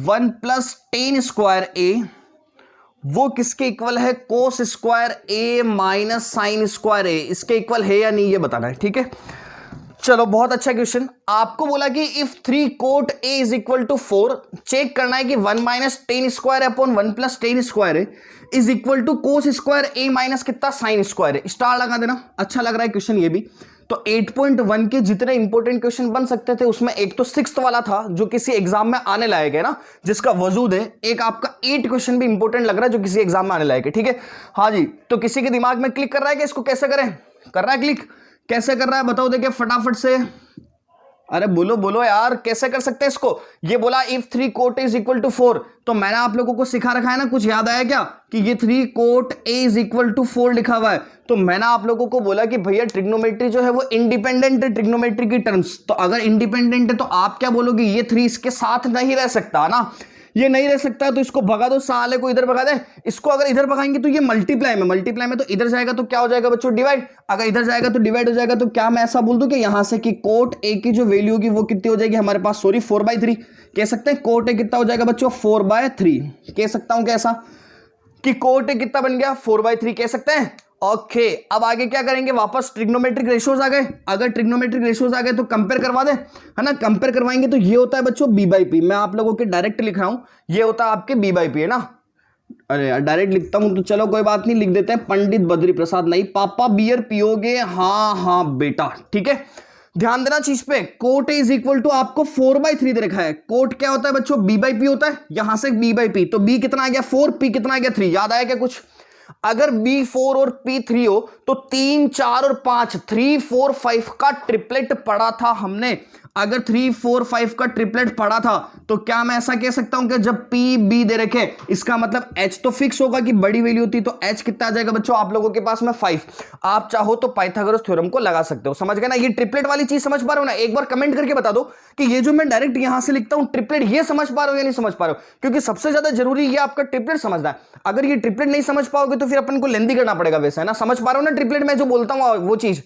1 plus 10 square A, वो किसके इक्वल है? Cos square A minus sine square A. इसके इक्वल है या नहीं ये बताना है। ठीक है, चलो बहुत अच्छा क्वेश्चन। आपको बोला कि if 3 cot A is equal to 4, check करना है कि 1 minus 10 square upon 1 plus 10 square है is equal to cos square A minus कितना? साइन स्क्वायर है। स्टार लगा देना। अच्छा लग रहा है क्वेश्चन ये भी। तो 8.1 के जितने इंपॉर्टेंट क्वेश्चन बन सकते थे उसमें एक तो 6th वाला था जो किसी एग्जाम में आने लायक है ना, जिसका वजूद है। एक आपका 8 क्वेश्चन भी इंपॉर्टेंट लग रहा है जो किसी एग्जाम में आने लायक है। ठीक है, हाँ जी। तो किसी के दिमाग में क्लिक कर रहा है कि इसको कैसे करें? कर रहा है क्लिक? कैसे कर रहा है बताओ देखिए फटाफट से। अरे बोलो बोलो यार, कैसे कर सकते हैं इसको? ये बोला if 3 cot is equal to 4, तो मैंने आप लोगों को सिखा रखा है ना, कुछ याद आया क्या? कि ये 3 cot A is equal to 4 लिखा हुआ है। तो मैंने आप लोगों को बोला कि भैया ट्रिग्नोमेट्री जो है वो इंडिपेंडेंट है ट्रिग्नोमेट्री की टर्म्स। तो अगर इंडिपेंडेंट है तो आप क्या बोलोगे? ये 3 इसके साथ नहीं रह सकता ना, ये नहीं रह सकता तो इसको भगा दो, साले को इधर भगा दे। इसको अगर इधर भगाएंगे तो ये मल्टीप्लाई में तो इधर जाएगा तो क्या हो जाएगा बच्चों, डिवाइड। अगर इधर जाएगा तो डिवाइड हो जाएगा। तो क्या मैं ऐसा बोल दूं कि यहां से कि कोट ए की जो वैल्यू होगी वो कितनी हो जाएगी हमारे पास, सॉरी 4/3 कह सकते हैं। कोट ए कितना हो जाएगा बच्चों, 4/3 कह सकता हूं कैसा कि कोट ए कितना बन गया, 4/3 कह सकते हैं। ओके अब आगे क्या करेंगे, वापस ट्रिग्नोमेट्रिक रेशियोज आ गए। अगर ट्रिग्नोमेट्रिक रेशियोज आ गए तो कंपेयर करवा दे, है ना। कंपेयर करवाएंगे तो ये होता है बच्चों b/p। मैं आप लोगों के डायरेक्ट लिख रहा हूं, ये होता है आपके b/p, है ना। अरे यार डायरेक्ट लिखता हूं तो चलो कोई बात नहीं, लिख देते हैं पंडित बद्री प्रसाद। नहीं पापा बियर पियोगे, हाँ बेटा, ठीक है। ध्यान देना चीज पे, कोट इज इक्वल टू आपको 4/3 दे रखा है। कोट क्या होता है बच्चों, b/p होता है। यहां से b/p, तो b कितना आ गया 4, p कितना आ गया 3। याद आया क्या कुछ? अगर b 4 और p 3 हो तो 3 4 और 5 3 4 5 का ट्रिपलेट पढ़ा था हमने। अगर 3 4 5 का ट्रिपलेट पढ़ा था तो क्या मैं ऐसा कह सकता हूं कि जब p b दे रखे, इसका मतलब h तो फिक्स होगा कि बड़ी वैल्यू होती, तो h कितना आ जाएगा बच्चों आप लोगों के पास में 5। आप चाहो तो पाइथागोरस थ्योरम को लगा सकते हो। समझ गए ना, ये ट्रिपलेट वाली चीज समझ पा रहे हो ना? एक बार कमेंट करके बता दो कि ये जो मैं डायरेक्ट यहां से लिखता हूं ट्रिपलेट, ये समझ पा रहे हो या नहीं समझ पा रहे हो, क्योंकि सबसे ज्यादा जरूरी ये आपका ट्रिपलेट समझना है। अगर ये ट्रिपलेट नहीं समझ पाओगे तो फिर अपन को लेंदी करना पड़ेगा वैसे, है ना। समझ पा रहे हो ना ट्रिपलेट में जो बोलता हूं वो चीज?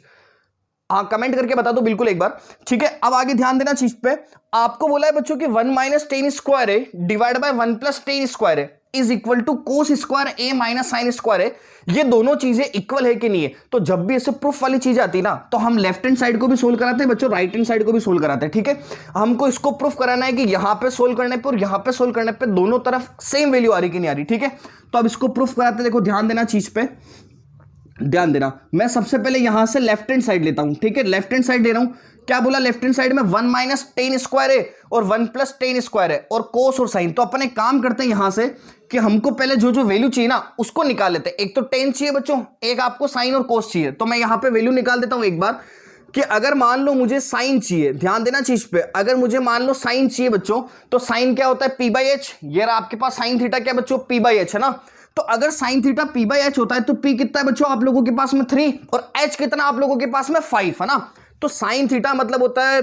हाँ कमेंट करके बता दो बिल्कुल एक बार, ठीक है। अब आगे ध्यान देना चीज पे, आपको बोला है बच्चों कि 1 - tan स्क्वायर है डिवाइड बाय 1 + tan स्क्वायर है is equal to cos square a minus sine square है। ये दोनों चीजें इक्वल है कि नहीं है? तो जब भी ऐसे प्रूफ वाली चीज आती है ना, तो हम लेफ्ट हैंड साइड को भी सोल्व कराते हैं बच्चों, राइट हैंड साइड को भी सोल्व कराते हैं, ठीक है। हमको इसको प्रूफ कराना है कि यहां पे सोल्व करने पे और यहां पे सोल्व करने पे दोनों तरफ सेम वैल्यू आ रही कि नहीं आ रही, ठीक है। तो अब इसको प्रूफ कराते हैं। देखो ध्यान देना चीज पे, ध्यान देना। मैं सबसे पहले यहां से लेफ्ट हैंड साइड लेता हूं, ठीक है। लेफ्ट हैंड साइड ले रहा हूं, क्या बोला लेफ्ट हैंड साइड में 1 - tan स्क्वायर है और 1 + tan स्क्वायर है और कोस और साइन। तो अपन एक काम करते हैं यहां से कि हमको पहले जो जो वैल्यू चाहिए ना उसको निकाल लेते हैं। एक तो tan चाहिए बच्चों, एक आपको साइन और कोस चाहिए। तो मैं यहां पे वैल्यू निकाल देता हूं एक बार कि अगर मान लो मुझे साइन चाहिए, ध्यान देना चीज पे, अगर मुझे मान लो साइन चाहिए बच्चों, तो साइन क्या होता है p/h। ये रहा आपके पास साइन थीटा क्या बच्चों, p/h, है ना। तो अगर साइन थीटा p/h होता है तो p कितना है बच्चों आप लोगों के पास में 3 और h कितना आप लोगों के पास में 5, है ना। तो साइन थीटा मतलब होता है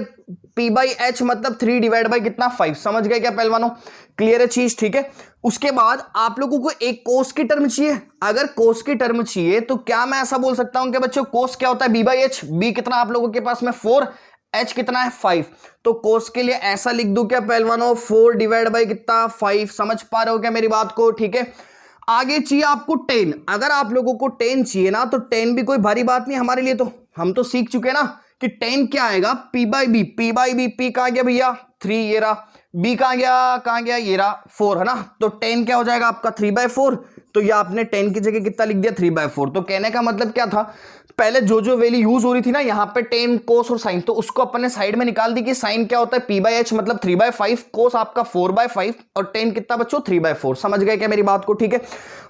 p/h मतलब 3 डिवाइड बाई कितना 5। समझ गए क्या पहलवानों? क्लियर है चीज, ठीक है। उसके बाद आप लोगों को एक कोस की टर्म चाहिए। अगर कोस की टर्म चाहिए तो क्या मैं ऐसा बोल सकता हूं कि बच्चों कोस क्या होता है b/h। b कितना आप लोगों के पास में 4, h कितना है 5। तो कोस के लिए ऐसा लिख दूं क्या पहलवानों, 4 डिवाइड बाई कितना 5। समझ पा रहे हो क्या मेरी बात को, ठीक है। आगे चाहिए आपको tan। अगर आप लोगों को tan चाहिए ना तो tan भी कोई भारी बात नहीं हमारे लिए, तो हम तो सीख चुके हैं ना कि tan क्या आएगा p/b। p/b, p कहां गया भैया 3, ये रहा। b कहां गया ये रहा 4, है ना। तो tan क्या हो जाएगा आपका 3/4। तो ये आपने tan की जगह कितना लिख दिया 3/4। तो कहने का मतलब क्या था, पहले जो जो वैल्यू यूज हो रही थी ना यहाँ पे tan, कोस और साइन, तो उसको अपन ने साइड में निकाल दी कि साइन क्या होता है p/h मतलब 3/5, कोस आपका 4/5 और tan कितना बच्चों 3/4। समझ गए क्या मेरी बात को, ठीक है।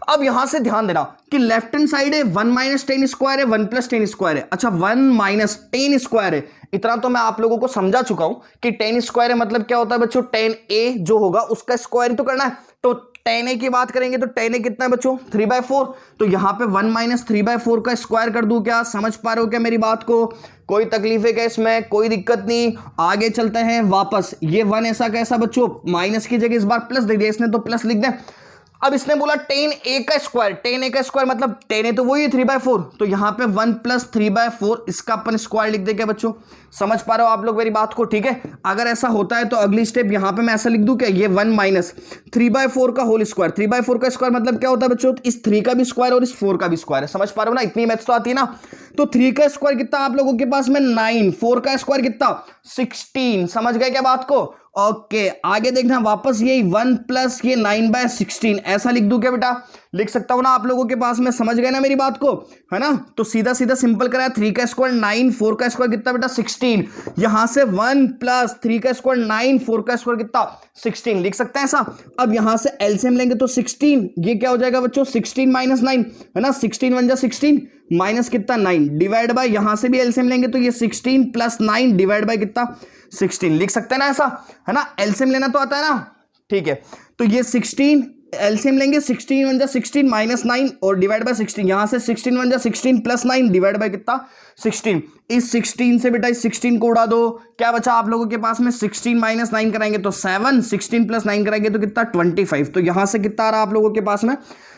अब यहां से ध्यान देना कि लेफ्ट हैंड साइड है 1 - tan स्क्वायर है 1 + tan स्क्वायर है। अच्छा 1 - tan स्क्वायर है, इतना तो मैं आप लोगों को समझा चुका हूं कि tan स्क्वायर है मतलब क्या होता है बच्चों, tan a जो होगा उसका स्क्वायर तो करना है। तो tan a की बात करेंगे तो tan a कितना है बच्चों 3/4। तो यहां पे 1 - 3/4 का स्क्वायर कर दूं क्या? समझ पा रहे हो क्या मेरी बात को? कोई तकलीफ है क्या इसमें? कोई दिक्कत नहीं। आगे चलते हैं वापस। ये 1 ऐसा कैसा बच्चों, माइनस की जगह इस बार प्लस दे दिया इसने, तो प्लस लिख दें। अब इसने बोला tan a का स्क्वायर, tan a का स्क्वायर मतलब tan a तो वही है 3/4। तो यहां पे 1 + 3/4 इसका अपन स्क्वायर लिख दे क्या बच्चों? समझ पा रहे हो आप लोग मेरी बात को, ठीक है। अगर ऐसा होता है तो अगली स्टेप यहां पे मैं ऐसा लिख दूं क्या, ये 1 - 3/4 का होल स्क्वायर। 3/4 का स्क्वायर मतलब क्या होता है बच्चों, इस 3 का भी स्क्वायर और इस 4 का भी स्क्वायर है। समझ पा रहे हो ना, इतनी मैथ्स तो आती है ना। तो 3 का स्क्वायर कितना आप लोगों के पास में 9, 4 का स्क्वायर कितना 16। समझ गए क्या बात को? ओके आगे देखना वापस, ये 1 + ये 9/16 ऐसा लिख दूं क्या बेटा? लिख सकता हूं ना आप लोगों के पास में। समझ गए ना मेरी बात को, है ना। तो सीधा सीधा सिंपल कराया, 3 का स्क्वायर 9, 4 का स्क्वायर कितना बेटा 16। यहां से 1 + 3 का स्क्वायर 9, 4 का स्क्वायर कितना 16 लिख सकते हैं ऐसा। अब यहां से एलसीएम लेंगे तो 16, ये क्या हो जाएगा बच्चों 16 - 9, है ना। 16 × 16 माइनस कितना 9 डिवाइड बाय, यहां से भी एलसीएम लेंगे तो ये 16 + 9 डिवाइड बाय कितना 16 लिख सकते हैं ना ऐसा, है ना। एलसीएम लेना तो आता है ना, ठीक है। तो ये 16 एलसीएम लेंगे 16 वन जा 16 माइनस 9 और डिवाइड बाय 16, यहां से 16 वन जा 16 प्लस 9 डिवाइड बाय कितना 16। इस 16 से बेटा इस 16 को उड़ा दो, क्या बचा आप लोगों के पास में 16 माइनस 9 कराएंगे तो 7, 16 प्लस 9 कराएंगे तो कितना 25। तो यहां से कितना आ रहा आप लोगों के पास में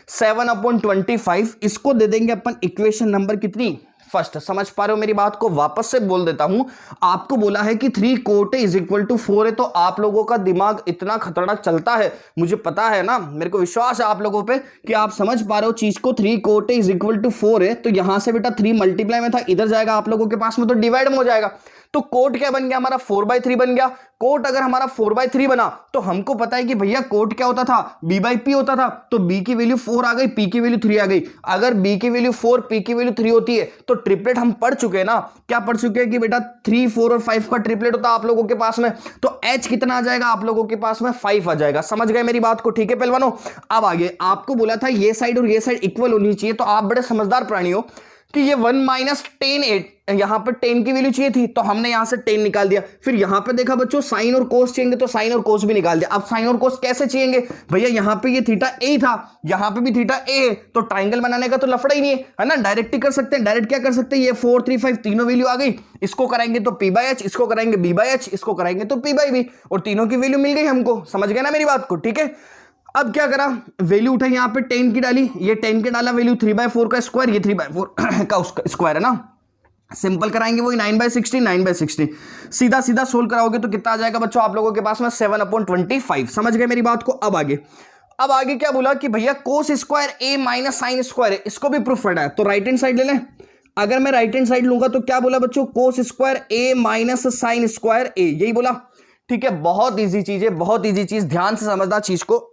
7/25। इसको दे देंगे अपन इक्वेशन नंबर कितनी फर्स्ट। समझ पा रहे हो मेरी बात को? वापस से बोल देता हूं, आपको बोला है कि 3 कोट इज इक्वल टू 4 है, तो आप लोगों का दिमाग इतना खतरनाक चलता है, मुझे पता है ना, मेरे को विश्वास है आप लोगों पे कि आप समझ पा रहे हो चीज को। 3 कोट इज इक्वल टू 4 है, तो यहां से बेटा 3 मल्टीप्लाई में था, इधर जाएगा आप लोगों के पास में तो डिवाइड में हो जाएगा। तो कोट क्या बन गया हमारा 4/3 बन गया। कोट अगर हमारा 4/3 बना तो हमको पता है कि भैया कोट क्या होता था, b/p होता था। तो b की वैल्यू 4 आ गई, p की वैल्यू 3 आ गई। अगर b की वैल्यू 4, p की वैल्यू 3 होती है तो ट्रिपलेट हम पढ़ चुके हैं ना, क्या पढ़ चुके हैं कि बेटा 3, 4 और 5 का ट्रिपलेट होता है आप लोगों के पास में। तो h कितना आ जाएगा आप लोगों के पास में 5 आ जाएगा। समझ गए मेरी बात को? ठीक है पहलवानों, अब आगे आपको बोला था ये साइड और ये साइड इक्वल होनी चाहिए, तो आप बड़े समझदार प्राणी हो कि ये 1 माइनस 10 8, यहां पर 10 की वैल्यू चाहिए थी तो हमने यहां से 10 निकाल दिया। फिर यहां पे देखा बच्चों साइन और कोस चाहिए तो साइन और कोस भी निकाल दिया। अब साइन और कोस कैसे चाहिए भैया, यहां पे ये थीटा ए था, यहां पे भी थीटा ए है, तो ट्राइंगल बनाने का तो लफड़ा ही नहीं है ना, डायरेक्ट ही कर सकते हैं। डायरेक्ट क्या कर सकते हैं, ये 4 3 5 तीनों वैल्यू आ गई, इसको कराएंगे तो p/h, इसको कराएंगे b/h, इसको कराएंगे तो p/b, और तीनों की वैल्यू मिल गई हमको। समझ गए ना मेरी बात को? ठीक है, अब क्या करा, वैल्यू उठाई, यहां पे 10 की डाली, ये 10 के डाला, वैल्यू 3/4 का स्क्वायर, ये 3/4 का स्क्वायर है ना। सिंपल कराएंगे वही 9/16, 9/16, सीधा सीधा सोल्व कराओगे तो कितना आ जाएगा बच्चों आप लोगों के पास में 7/25। समझ गए मेरी बात को? अब आगे क्या बोला कि भैया कोस square A minus sine square है, इसको भी प्रूफ करना है तो राइट हैंड साइड ले लें। अगर मैं राइट हैंड साइड लूंगा तो क्या बोला बच्चों, कोस square A minus sine square ए, यही बोला। ठीक है, बहुत इजी चीज है, बहुत इजी चीज, ध्यान से समझना चीज को।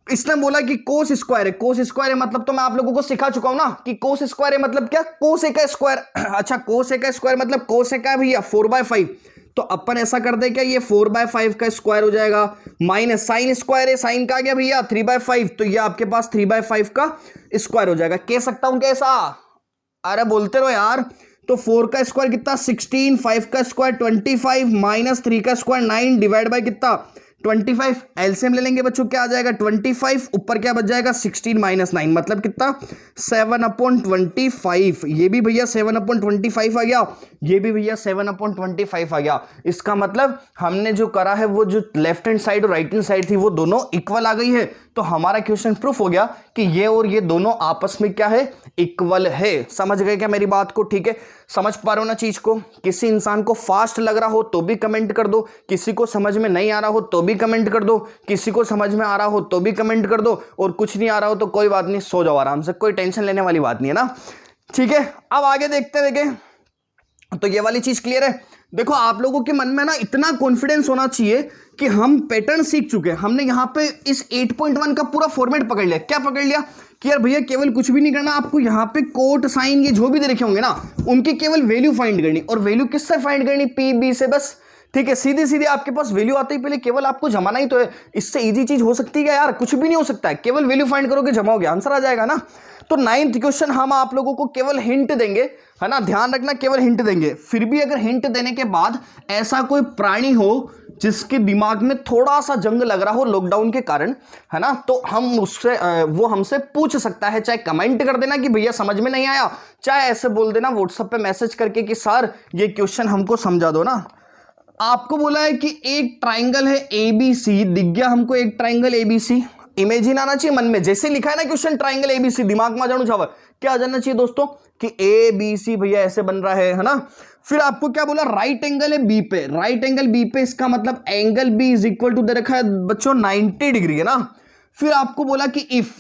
इसने बोला कि कोस स्क्वायर है, कोस स्क्वायर है मतलब तो मैं आप लोगों को सिखा चुका हूं ना कि कोस स्क्वायर है मतलब क्या, कोस ए का स्क्वायर। अच्छा, कोस ए का स्क्वायर मतलब कोस ए का भैया 4/5, तो अपन ऐसा कर दे क्या, ये 4/5 का स्क्वायर हो जाएगा, माइनस साइन स्क्वायर है, साइन का गया भैया 3/5, तो ये आपके पास 3/5 का स्क्वायर हो जाएगा। कह सकता हूं कैसा, अरे बोलते रहो यार। तो 4 का स्क्वायर कितना 16, 5 का स्क्वायर 25, माइनस 3 का स्क्वायर 9 डिवाइड बाय कितना 25। एलसीएम ले लेंगे बच्चों, क्या आ जाएगा 25, ऊपर क्या बच जाएगा 16 माइनस 9 मतलब कितना 7/25। ये भी भैया 7/25 आ गया, ये भी भैया 7/25 आ गया। इसका मतलब हमने जो करा है वो जो लेफ्ट हैंड साइड और राइट हैंड साइड थी वो दोनों इक्वल आ गई है, तो हमारा क्वेश्चन प्रूफ हो गया कि ये और ये दोनों आपस में क्या है, इक्वल है। समझ गए क्या मेरी बात को? ठीक है, समझ पा रहे हो ना चीज को? किसी इंसान को फास्ट लग रहा हो तो भी कमेंट कर दो, किसी को समझ में नहीं आ रहा हो तो भी कमेंट कर दो, किसी को समझ में आ रहा हो तो भी कमेंट कर दो, और कुछ नहीं आ रहा हो तो कोई बात नहीं, सो जाओ आराम से, कोई टेंशन लेने वाली बात नहीं है ना। ठीक है, अब आगे देखते देखें, तो ये वाली चीज क्लियर है। देखो आप लोगों के मन में ना इतना कॉन्फिडेंस होना चाहिए कि हम पैटर्न सीख चुके हैं। हमने यहां पे इस 8.1 का पूरा फॉर्मेट पकड़ लिया। क्या पकड़ लिया कि यार भैया केवल कुछ भी नहीं करना, आपको यहां पे कोट साइन ये जो भी दे रखे होंगे ना उनकी केवल वैल्यू फाइंड करनी, और वैल्यू किससे फाइंड करनी, पी बी से बस। ठीक है, सीधी सीधी आपके पास वैल्यू आते ही पहले केवल आपको जमाना ही तो है। इससे इजी चीज हो सकती है यार, कुछ भी नहीं हो सकता है, केवल वैल्यू फाइंड करोगे जमाओगे आंसर आ जाएगा ना। तो 9th क्वेश्चन हम आप लोगों को केवल हिंट देंगे, है ना, ध्यान रखना, केवल हिंट देंगे। फिर भी अगर हिंट देने के बाद ऐसा कोई प्राणी हो जिसके दिमाग में थोड़ा सा जंग लग रहा हो लॉकडाउन के कारण, है ना, तो हम उससे वो हमसे पूछ सकता है, चाहे कमेंट कर देना कि भैया समझ में नहीं आया, चाहे ऐसे बोल देना व्हाट्सएप पे मैसेज करके कि सर ये क्वेश्चन हमको समझा दो ना। आपको बोला है कि एक ट्राइंगल है एबीसी, दिख गया हमको एक ट्राइंगल एबीसी, इमेजिन आना चाहिए मन में, जैसे लिखा है ना क्वेश्चन ट्राइंगल एबीसी, दिमाग में जानो छावर, क्या आ जाना चाहिए दोस्तों कि ए बी सी भैया ऐसे बन रहा है ना। फिर आपको क्या बोला, राइट एंगल है बी पे, राइट एंगल बी पे, इसका मतलब angle B is equal to दे रखा है बच्चों 90 डिग्री है ना। फिर आपको बोला कि if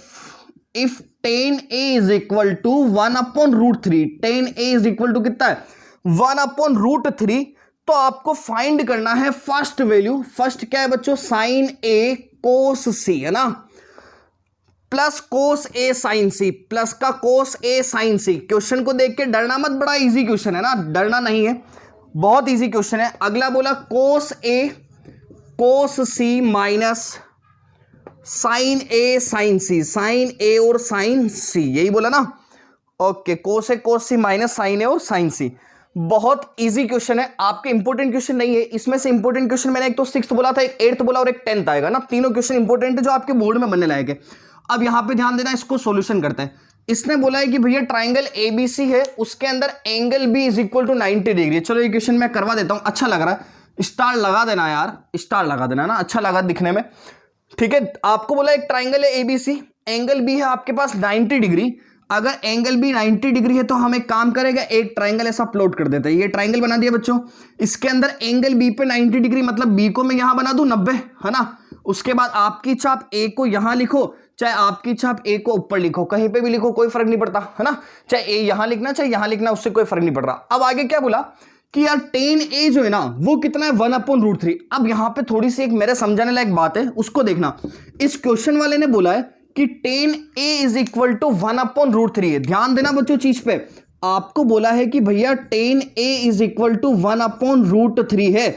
tan a is equal to 1/√3, tan a is equal to कितना है 1/√3, तो आपको फाइंड करना है फर्स्ट वैल्यू। फर्स्ट क्या है बच्चों, साइन ए कोस सी, है ना, प्लस कोस ए साइन सी, प्लस का कोस ए साइन सी। क्वेश्चन को देख के डरना मत, बड़ा इजी क्वेश्चन है ना, डरना नहीं है, बहुत इजी क्वेश्चन है। अगला बोला कोस ए कोस सी माइनस साइन ए साइन सी, साइन ए और साइन सी, यही बोला ना। ओके, कोस ए कोस सी माइनस साइन ए और साइन सी। बहुत इजी क्वेश्चन है, आपके इंपॉर्टेंट क्वेश्चन नहीं है। इसमें से इंपॉर्टेंट क्वेश्चन मैंने एक तो 6th बोला था, एक 8th बोला और एक 10th आएगा ना। तीनों क्वेश्चन इंपॉर्टेंट है जो आपके बोर्ड में बनने लायक है। अब यहां पे ध्यान देना, इसको सॉल्यूशन करते हैं। इसने बोला है कि भैया ट्राइंगल एबीसी है, उसके अंदर angle B is equal to 90 degree. चलो ये क्वेश्चन मैं करवा देता हूं, अच्छा लग रहा है, स्टार लगा देना यार, स्टार लगा देना ना, अच्छा लगा दिखने में। ठीक है, आपको बोला एक ट्राइंगल है एबीसी, एंगल बी है आपके पास 90 डिग्री। अगर एंगल बी 90 डिग्री है तो हम एक काम करेंगे, एक ट्राइंगल ऐसा प्लॉट कर देते हैं। ये ट्राइंगल बना दिया बच्चों, इसके अंदर एंगल बी पे 90 डिग्री, मतलब बी को मैं यहां बना दूं 90, है ना। उसके बाद आपकी इच्छा आप ए को यहां लिखो, चाहे आपकी इच्छा आप ए को ऊपर लिखो, कहीं पे भी लिखो कोई फर्क नहीं पड़ता, है ना। चाहे ए यहां लिखना चाहे यहां लिखना, उससे कोई फर्क नहीं पड़ रहा। अब आगे क्या बोला कि यार tan a जो है ना वो कितना है 1/√3। अब यहां पे थोड़ी सी एक मेरे समझाने लायक बात है, उसको देखना। इस क्वेश्चन वाले ने बोला है कि tan a is equal to 1/√3 है। ध्यान देना बच्चों चीज पे, आपको बोला है कि भैया tan a is equal to 1/√3 है।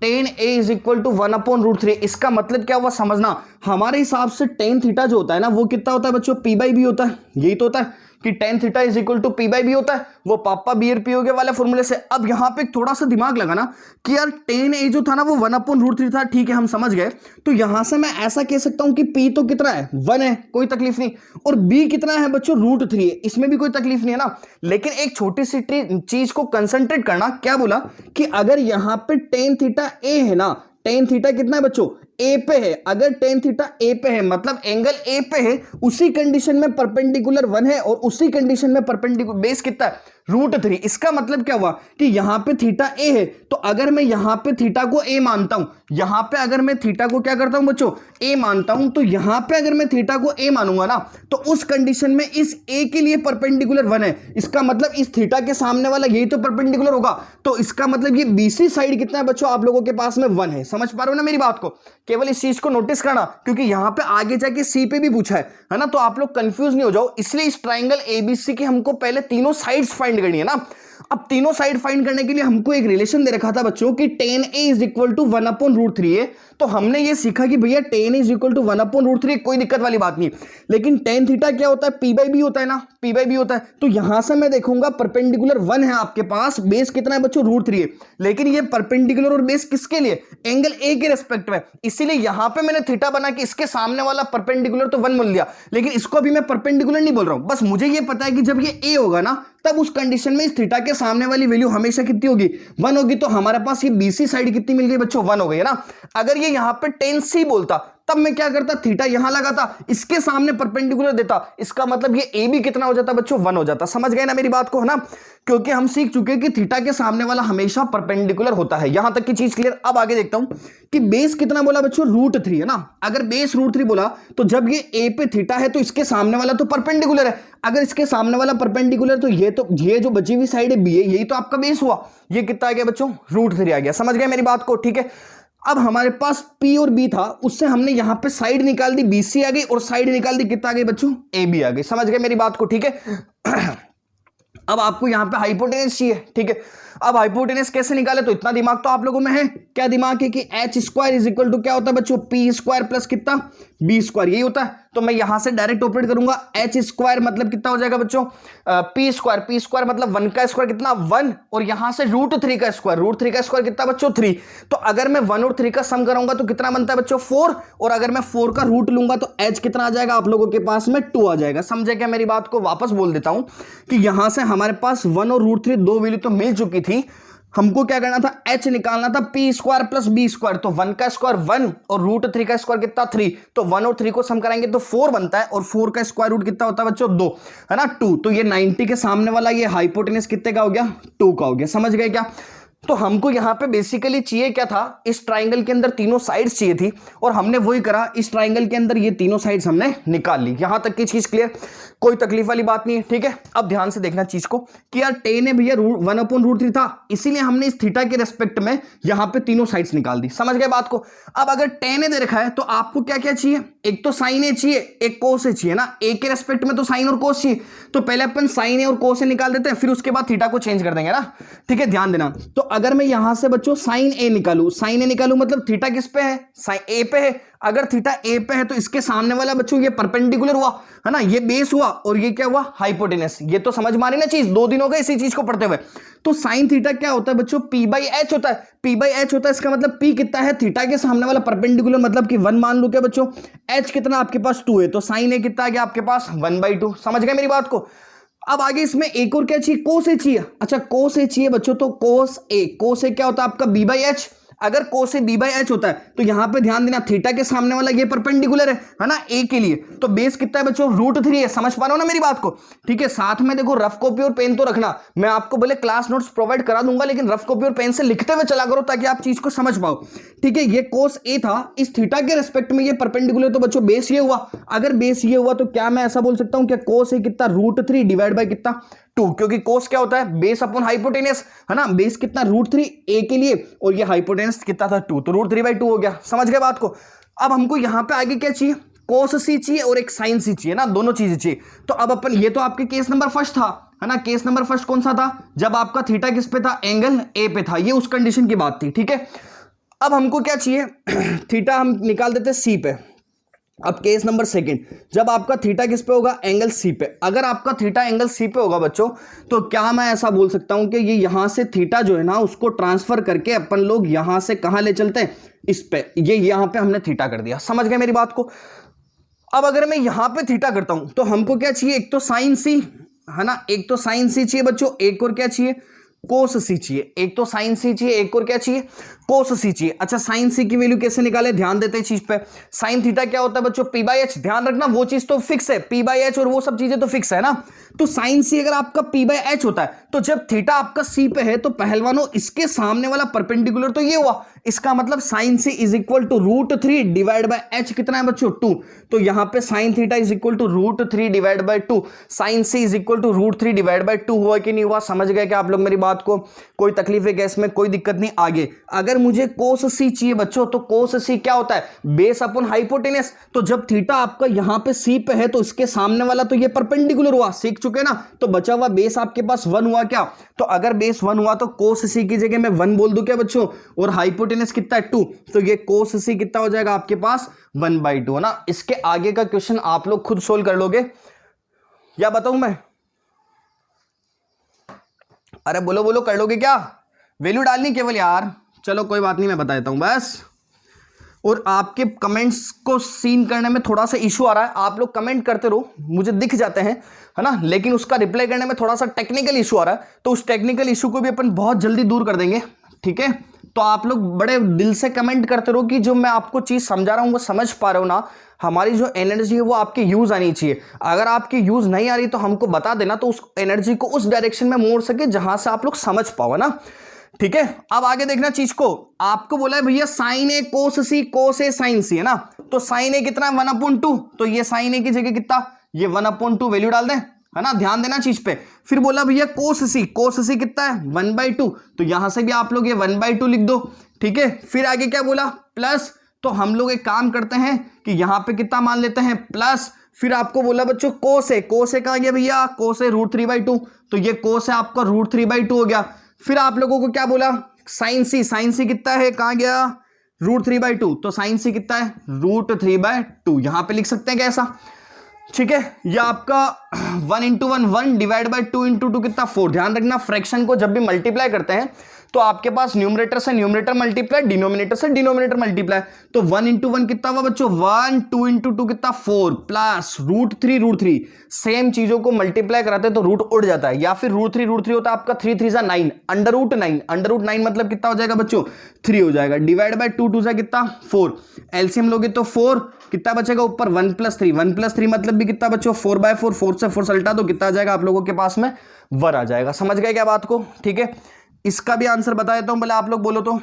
tan a is equal to 1/√3, इसका मतलब क्या हुआ समझना। हमारे हिसाब से tan थीटा जो होता है ना वो कितना होता है बच्चों, p/b होता है। यही तो होता है कि tan theta is equal to p/b होता है, वो पापा बियर पियोगे वाले फॉर्मूले से। अब यहां पे थोड़ा सा दिमाग लगाना कि यार tan a जो था ना वो 1/√3 था, ठीक है हम समझ गए। तो यहां से मैं ऐसा कह सकता हूं कि p तो कितना है 1 है, कोई तकलीफ नहीं, और b कितना है बच्चों √3 है, इसमें भी कोई तकलीफ नहीं है ना। लेकिन एक छोटी सी चीज को कंसंट्रेट करना, क्या बोला कि अगर यहां पे tan थीटा a है ना, tan थीटा कितना है बच्चों ए पे है, अगर tan थीटा ए पे है मतलब एंगल ए पे है, उसी कंडीशन में परपेंडिकुलर 1 है और उसी कंडीशन में परपेंडिकुलर बेस कितना है √3। इसका मतलब क्या हुआ कि यहां पे थीटा ए है, तो अगर मैं यहां पे थीटा को ए मानता हूं, यहां पे अगर मैं थीटा को क्या करता हूं बच्चों ए मानता हूं, तो यहां पे अगर मैं थीटा को ए मानूंगा ना तो उस कंडीशन में इस ए के लिए परपेंडिकुलर 1 है, इसका मतलब इस थीटा के सामने वाला यही तो परपेंडिकुलर होगा। तो इसका मतलब ये बीसी साइड कितना है बच्चों आप लोगों के पास में 1 है। समझ पा रहे हो ना मेरी बात को, केवल इस चीज को नोटिस करना, क्योंकि यहां पे आगे जाके सी पे भी पूछा है ना, तो आप लोग कंफ्यूज नहीं हो जाओ। इसलिए इस ट्राइंगल एबीसी की हमको पहले तीनों साइड्स फाइंड करनी है ना। अब तीनों साइड फाइंड करने के लिए हमको एक रिलेशन दे रखा था बच्चों कि tan a is equal to 1/√3 है। तो हमने ये सीखा कि भैया tan a is equal to 1/√3, कोई दिक्कत वाली बात नहीं। लेकिन tan थीटा क्या होता है p/b होता है ना, p/b होता है। तो यहां से मैं देखूंगा परपेंडिकुलर 1 है आपके पास, बेस कितना है बच्चों √3 है। लेकिन ये परपेंडिकुलर और बेस किसके लिए, एंगल a के रेस्पेक्ट में, इसीलिए यहां पे मैंने थीटा बना के इसके सामने वाला परपेंडिकुलर तो 1 बोल लिया, लेकिन इसको अभी मैं परपेंडिकुलर नहीं बोल रहा हूं। बस मुझे ये पता है कि जब ये a होगा ना तब उस कंडीशन में इस थीटा के सामने वाली वैल्यू हमेशा कितनी होगी 1 होगी। तो हमारे पास ये बीसी साइड कितनी मिल गई बच्चों 1 हो गई है ना। अगर ये यहां पे tan c बोलता तब मैं क्या करता, थीटा यहां लगाता, इसके सामने परपेंडिकुलर देता, इसका मतलब ये ए भी कितना हो जाता बच्चों 1 हो जाता। समझ गए ना मेरी बात को, है ना, क्योंकि हम सीख चुके हैं कि थीटा के सामने वाला हमेशा परपेंडिकुलर होता है। यहां तक की चीज क्लियर। अब आगे देखता हूं कि बेस कितना बोला बच्चों √3 है ना। अगर बेस √3 बोला तो जब ये ए पे थीटा है तो इसके सामने वाला तो परपेंडिकुलर है। अगर इसके सामने वाला परपेंडिकुलर तो ये जो बची हुई साइड है बी है, यही तो आपका बेस हुआ। ये कितना आ गया बच्चों √3 आ गया। समझ गए मेरी बात को, ठीक है। अब हमारे पास P और B था, उससे हमने यहां पे साइड निकाल दी, BC आ गई, और साइड निकाल दी कितना आ गई बच्चों AB आ गई। समझ गए मेरी बात को, ठीक है। अब आपको यहां पे हाइपोटेनस चाहिए, ठीक है। अब हाइपोटेनस कैसे निकाले, तो इतना दिमाग तो आप लोगों में है। क्या दिमाग है कि h² इज इक्वल टू क्या होता है बच्चों p² प्लस कितना b², यही होता है। तो मैं यहां से डायरेक्ट ऑपरेट करूंगा, h² मतलब कितना हो जाएगा बच्चों p² मतलब 1 का स्क्वायर कितना 1, और यहां से √3 का स्क्वायर, √3 का स्क्वायर कितना बच्चों 3। तो अगर मैं 1 और 3 का सम कराऊंगा तो कितना बनता है बच्चों 4, और अगर मैं 4 का रूट लूंगा तो h कितना आ जाएगा आप लोगों के पास में 2 आ जाएगा। समझे क्या मेरी बात को। वापस बोल देता हूं कि यहां से हमारे पास 1 और √3 दो वैल्यू तो मिल चुकी थी, हमको क्या करना था h निकालना था p² प्लस b²। तो 1 का स्क्वायर 1 और √3 का स्क्वायर कितना 3, तो 1 और 3 को सम कराएंगे तो 4 बनता है, और 4 का स्क्वायर रूट कितना होता है बच्चों 2, है ना 2। तो ये 90 के सामने वाला ये हाइपोटेनस कितने का हो गया 2 का हो गया। समझ गए क्या। तो हमको यहां पे बेसिकली चाहिए क्या था, इस ट्राइंगल के अंदर तीनों साइड्स चाहिए थी, और हमने वही करा, इस ट्राइंगल के अंदर ये तीनों साइड्स हमने निकाल ली। यहां तक की चीज क्लियर, कोई तकलीफ वाली बात नहीं है, ठीक है। अब ध्यान से देखना चीज को कि यार tan है भैया 1/√3 था, इसीलिए हमने इस थीटा के रेस्पेक्ट में यहां पे तीनों साइड्स निकाल दी। समझ गए बात को। अब अगर tan दे रखा है तो आपको क्या क्या चाहिए, एक तो sin a चाहिए, एक cos a चाहिए ना। a के रेस्पेक्ट में तो sin और cos चाहिए, तो पहले अपन sin a और cos a निकाल देते हैं, फिर उसके बाद थीटा को चेंज कर देंगे ना, ठीक है। ध्यान देना। तो अगर मैं यहां से बच्चों sin a निकालू, sin a निकालू मतलब थीटा किस पे है sin a पे है। अगर थीटा ए पे है तो इसके सामने वाला बच्चों ये परपेंडिकुलर हुआ है ना, ये बेस हुआ और ये क्या हुआ, हाइपोटेनस। ये तो समझ मारी ना चीज, 2 दिन हो गए इसी चीज को पढ़ते हुए। तो साइन थीटा क्या होता है बच्चों, पी बाई एच होता है। पी बाई एच होता है, इसका मतलब पी कितना है, थीटा के सामने वाला परपेंडिकुलर मतलब कि 1 मान लो क्या बच्चों, एच कितना आपके पास 2 है, तो साइन ए कितना आ गया आपके पास 1/2। समझ गए मेरी बात को। अब आगे इसमें एक और क्या चाहिए, कोस ए चाहिए। अच्छा कोस ए चाहिए बच्चों, तो कोस ए क्या होता है आपका बी बाई एच। अगर cos A B by H होता है तो यहां पे ध्यान देना थीटा के सामने वाला ये परपेंडिकुलर है ना, ए के लिए। तो बेस कितना है बच्चों, √3 है। समझ पा रहे हो ना मेरी बात को, ठीक है। साथ में देखो रफ कॉपी और पेन तो रखना, मैं आपको बोले क्लास नोट्स प्रोवाइड करा दूंगा, लेकिन रफ कॉपी और पेन से लिखते हुए चला करो ताकि आप चीज को समझ पाओ, ठीक है। ये कोस ए था, इस थीटा के रिस्पेक्ट में ये परपेंडिकुलर, तो बच्चों बेस ये हुआ। अगर बेस ये हुआ तो क्या मैं ऐसा बोल सकता हूं कि कोस ए कितना √3 डिवाइड बाय कितना 2, क्योंकि कोस क्या होता है, बेस अपॉन हाइपोटेनस है ना। बेस कितना √3 ए के लिए और ये हाइपोटेनस कितना था 2, तो √3/2 हो गया। समझ गए बात को। अब हमको यहां पे आगे क्या चाहिए, कोस सी चाहिए और एक साइन सी चाहिए ना, दोनों चीजें चाहिए। तो अब अपन, ये तो आपके केस नंबर फर्स्ट था है ना। केस नंबर फर्स्ट कौन सा था, जब आपका थीटा किस पे था, एंगल ए पे था, ये उस कंडीशन की बात थी, ठीक है। अब हमको क्या चाहिए, थीटा हम निकाल देते सी पे। अब केस नंबर सेकंड, जब आपका थीटा किस पे होगा, एंगल सी पे। अगर आपका थीटा एंगल सी पे होगा बच्चों, तो क्या मैं ऐसा बोल सकता हूं कि ये यहां से थीटा जो है ना उसको ट्रांसफर करके अपन लोग यहां से कहां ले चलते हैं, इस पे। ये यहां पे हमने थीटा कर दिया। समझ गए मेरी बात को। अब अगर मैं यहां पे थीटा करता हूं तो हमको क्या चाहिए, एक तो साइन सी है ना, एक तो साइन सी चाहिए बच्चों, एक और क्या चाहिए, कोस सी चाहिए। एक तो साइन सी चाहिए, एक और क्या चाहिए, कोस सी चाहिए। अच्छा साइन सी की वैल्यू कैसे निकाले, ध्यान देते हैं चीज पे। साइन थीटा क्या होता है बच्चों, पी बाई एच। ध्यान रखना वो चीज तो फिक्स है, पी बाई एच और वो सब चीजें तो फिक्स है ना। तो साइन सी अगर आपका पी बाई एच होता है, तो जब थीटा आपका सी पे है तो पहलवानों इसके सामने वाला परपेंडिकुलर तो ये हुआ, इसका मतलब sine C is equal to √3 divide by H कितना है बच्चों 2। तो यहां पे sine theta is equal to √3 divide by 2, sine C is equal to √3 divide by 2 हुआ कि नहीं हुआ। समझ गए क्या आप लोग मेरी बात को, कोई तकलीफ है क्या इसमें, कोई दिक्कत नहीं। आगे अगर मुझे कोस सी चाहिए बच्चों, तो कोस सी क्या होता है, बेस अपॉन हाइपोटेनस। तो जब थीटा आपका यहां पे सी पे है तो इसके सामने वाला तो ये परपेंडिकुलर हुआ, सीख चुके ना। तो बचा हुआ बेस आपके पास 1 हुआ क्या, तो अगर बेस 1 हुआ तो कोस सी की जगह मैं 1 बोल दूं क्या बच्चों, और हाइपोटेनस कितना है 2, तो ये कोस सी कितना हो जाएगा आपके पास 1/2 है ना। इसके आगे का क्वेश्चन आप लोग खुद सोल्व कर लोगे या बताऊं मैं, अरे बोलो बोलो, कर लोगे क्या, वैल्यू डालनी केवल यार। चलो कोई बात नहीं, मैं बता देता हूं बस। और आपके कमेंट्स को सीन करने में थोड़ा सा इशू आ रहा है, आप लोग कमेंट करते रहो, मुझे दिख जाते हैं है ना, लेकिन उसका रिप्लाई करने में थोड़ा सा टेक्निकल इशू आ रहा है। तो उस टेक्निकल इशू को भी अपन बहुत जल्दी दूर कर देंगे, ठीक है। तो आप लोग बड़े दिल से कमेंट करते रहो कि जो मैं आपको चीज समझा रहा हूं वो समझ पा रहे हो ना। हमारी जो एनर्जी है वो आपकी यूज आनी चाहिए। अगर आपकी यूज नहीं आ रही तो हमको बता देना, तो उस एनर्जी को उस डायरेक्शन में मोड़ सके जहां से आप लोग समझ पाओ ना, ठीक है। अब आगे देखना चीज को, आपको बोला है भैया साइन ए कोस सी, कोस ए साइन सी है ना। तो साइन ए कितना है 1/2, तो ये साइन ए की जगह कितना, ये 1/2 वैल्यू डाल दें है ना, ध्यान देना चीज पे। फिर बोला भैया कोस सी कितना है 1/2, तो यहां से भी आप लोग ये 1/2 लिख दो, ठीक है। फिर आगे क्या बोला, प्लस, तो हम लोग एक काम करते हैं कि यहां पे कितना मान लेते हैं, प्लस। फिर आपको बोला बच्चों कोस ए कहां गया भैया, कोस ए √3/2, तो ये कोस है आपका √3/2 हो गया। फिर आप लोगों को क्या बोला, साइन सी कितना है, कहां गया √3/2, तो साइन सी कितना है √3/2, यहां पे लिख सकते हैं कैसा, ठीक है। या आपका 1 × 1 1 डिवाइड बाय 2 × 2 कितना 4। ध्यान रखना फ्रैक्शन को जब भी मल्टीप्लाई करते हैं तो आपके पास न्यूमरेटर से न्यूमरेटर मल्टीप्लाई, डिनोमिनेटर से डिनोमिनेटर मल्टीप्लाई। तो 1 × 1 कितना हुआ बच्चों 1, 2 × 2 कितना 4, प्लस √3 सेम चीजों को मल्टीप्लाई कराते हैं तो रूट उड़ जाता है, या फिर √3 होता है आपका 3 3 जा 9, √9 मतलब कितना हो जाएगा बच्चों 3 हो जाएगा, डिवाइड बाय 2 2 जा कितना 4, एलसीएम लोगे तो 4 कितना बचेगा ऊपर 1 + 3, 1 + 3 मतलब भी कितना बच्चों 4/4, 4 से 4 सल्टा तो कितना आ जाएगा आप लोगों के पास में 1 आ जाएगा। समझ गए क्या बात को, ठीक है। इसका भी आंसर बता देता हूं, भले आप लोग बोलो तो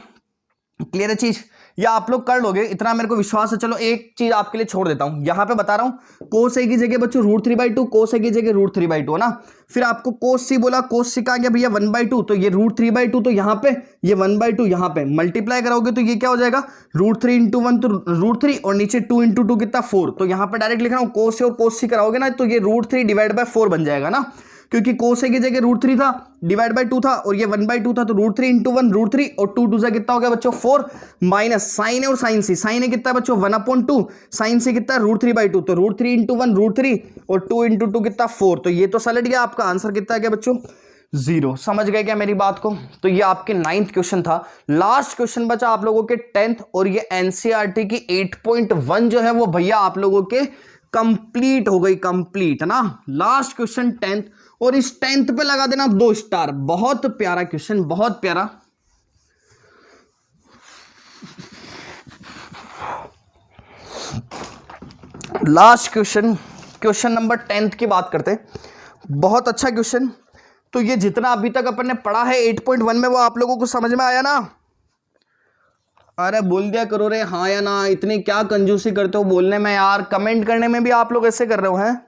क्लियर है चीज, या आप लोग कर लोगे इतना मेरे को विश्वास है। चलो एक चीज आपके लिए छोड़ देता हूं, यहां पे बता रहा हूं कोस ए की जगह बच्चों √3/2, कोस ए की जगह √3/2 है ना। फिर आपको कोस सी बोला, कोस सी का गया भैया 1/2, तो ये √3/2, तो यहां पे ये 1/2 यहां पे मल्टीप्लाई कराओगे तो ये क्या हो जाएगा √3 × 1 तो √3 और नीचे 2 × 2 कितना 4, तो यहां पे डायरेक्ट लिख रहा हूं कोस से और कोस सी कराओगे ना तो ये √3 डिवाइड बाय 4 बन जाएगा ना। क्योंकि cos a की जगह √3 था, डिवाइड बाई 2 था, और ये 1/2 था, तो √3 इंटू 1 √3, और 2 2 से कितना हो गया बच्चों 4, माइनस साइन है और साइन सी, साइन है कितना है बच्चों 1/2, साइन से कितना है √3/2, तो √3 इंटू 1 √3 और 2 इंटू 2 कितना 4, तो ये तो सलट गया, आपका आंसर कितना है क्या बच्चों 0। समझ गए क्या मेरी बात को? तो ये आपके 9th क्वेश्चन था। लास्ट क्वेश्चन बचा आप लोगों के 10th, और ये एनसीईआरटी की 8.1 जो है वो भैया आप लोगों के कंप्लीट हो गई, कंप्लीट है ना। लास्ट क्वेश्चन 10th, और इस 10th पे लगा देना 2 स्टार। बहुत प्यारा क्वेश्चन, बहुत प्यारा। Last question, question number 10th की बात करते, बहुत अच्छा क्वेश्चन। तो ये जितना अभी तक अपन ने पढ़ा है 8.1 में, वो आप लोगों को समझ में आया ना? अरे बोल दिया करो रे हाँ या ना, इतनी क्या कंजूसी करते हो बोलने में यार। कमेंट करने में भी आप लोग ऐसे कर रहे हो हैं,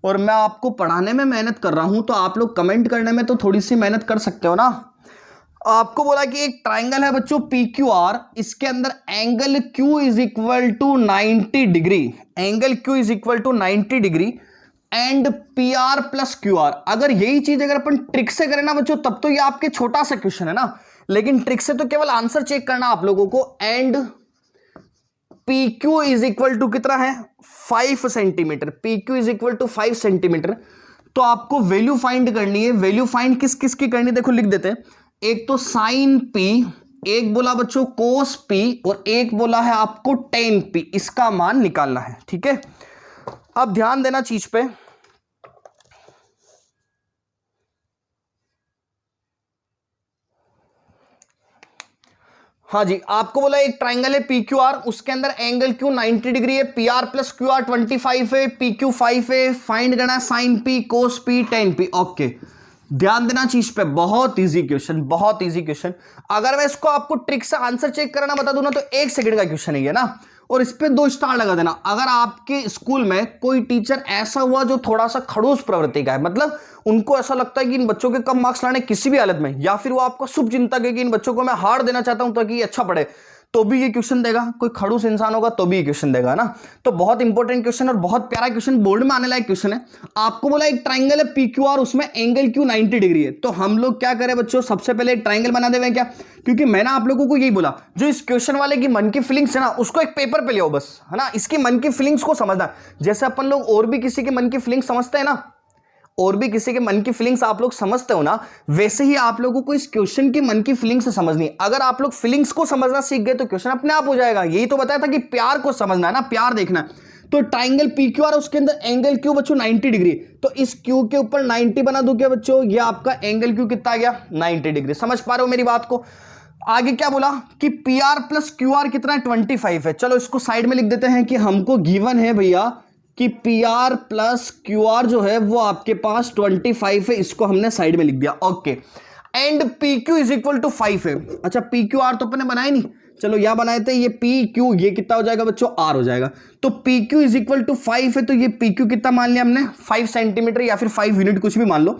और मैं आपको पढ़ाने में मेहनत कर रहा हूं, तो आप लोग कमेंट करने में तो थोड़ी सी मेहनत कर सकते हो ना। आपको बोला कि एक ट्राइंगल है बच्चों PQR, इसके अंदर angle Q is equal to 90 degree, angle Q is equal to 90 degree and PR plus QR। अगर यही चीज अगर अपन ट्रिक से करें ना बच्चों, तब तो ये आपके छोटा सा क्वेश्चन है ना, लेकिन ट्रिक से तो केवल आंसर चेक करना आप लोगों को। And PQ is equal to कितना है 5 centimetre, PQ is equal to 5 centimetre. तो आपको वैल्यू फाइंड करनी है। वैल्यू फाइंड किस किस की करनी, देखो लिख देते हैं। एक तो साइन P, एक बोला बच्चों कोस P, और एक बोला है आपको टेन P, इसका मान निकालना है। ठीक है, अब ध्यान देना चीज पे। हाँ जी, आपको बोला एक ट्राइंगल है PQR, उसके अंदर एंगल Q 90 डिग्री है, PR प्लस QR 25 है, PQ 5 है, फाइंड करना है साइन P, कोस P, टेन P। ओके, ध्यान देना चीज पे, बहुत इजी क्वेश्चन, बहुत इजी क्वेश्चन। अगर मैं इसको आपको ट्रिक से आंसर चेक कराना बता दूं ना, तो 1 सेकंड का क्वेश्चन है ना, और इस पे 2 स्टार लगा देना। अगर आपके स्कूल में कोई टीचर ऐसा हुआ जो थोड़ा सा खड़ूस प्रवृत्ति का है, मतलब उनको ऐसा लगता है कि इन बच्चों के कम मार्क्स लाने किसी भी हालत में, या फिर वो आपको शुभ चिंतक है कि इन बच्चों को मैं हार देना चाहता हूं ताकि ये अच्छा पढ़े, तो भी ये क्वेश्चन देगा। कोई खड़ूस इंसान होगा तो भी ये क्वेश्चन देगा ना। तो बहुत इंपॉर्टेंट क्वेश्चन और बहुत प्यारा क्वेश्चन, बोर्ड में आने लायक क्वेश्चन है। आपको बोला एक ट्राइंगल है PQR, उसमें एंगल Q 90 डिग्री है। तो हम लोग क्या करें बच्चों, सबसे पहले एक ट्राइंगल बना देवे क्या, क्योंकि मैंने आप लोगों को यही बोला, जो इस क्वेश्चन वाले की मन की फीलिंग्स है ना, उसको एक पेपर पे ले आओ बस, है ना। इसकी मन की फीलिंग्स को समझना, जैसे अपन लोग और भी किसी के मन की फीलिंग्स समझते हैं ना, और भी किसी के मन की फीलिंग्स आप लोग समझते हो ना, वैसे ही आप लोगों को इस क्वेश्चन की मन की फीलिंग्स से समझनी। अगर आप लोग फीलिंग्स को समझना सीख गए तो क्वेश्चन अपने आप हो जाएगा। यही तो बताया था कि प्यार को समझना है ना, प्यार देखना है। तो ट्राइंगल PQR, उसके अंदर एंगल Q बच्चों 90 डिग्री, तो इस Q के ऊपर 90 बना दूं क्या बच्चों, ये आपका एंगल Q कितना आ गया 90 डिग्री। समझ पा रहे हो मेरी बात को? आगे क्या बोला कि PR प्लस QR कितना है 25 है। चलो इसको साइड में लिख देते हैं कि हमको गिवन है भैया कि PR प्लस QR जो है वो आपके पास 25 है, इसको हमने साइड में लिख दिया। Okay, and PQ is equal to 5 है। अच्छा, PQR तो अपने बनाए नहीं, चलो यहां बनाए थे, ये PQ ये कितना हो जाएगा बच्चों R हो जाएगा। तो PQ इज इक्वल टू 5 है, तो ये PQ कितना मान लिया हमने 5 सेंटीमीटर या फिर 5 यूनिट, कुछ भी मान लो।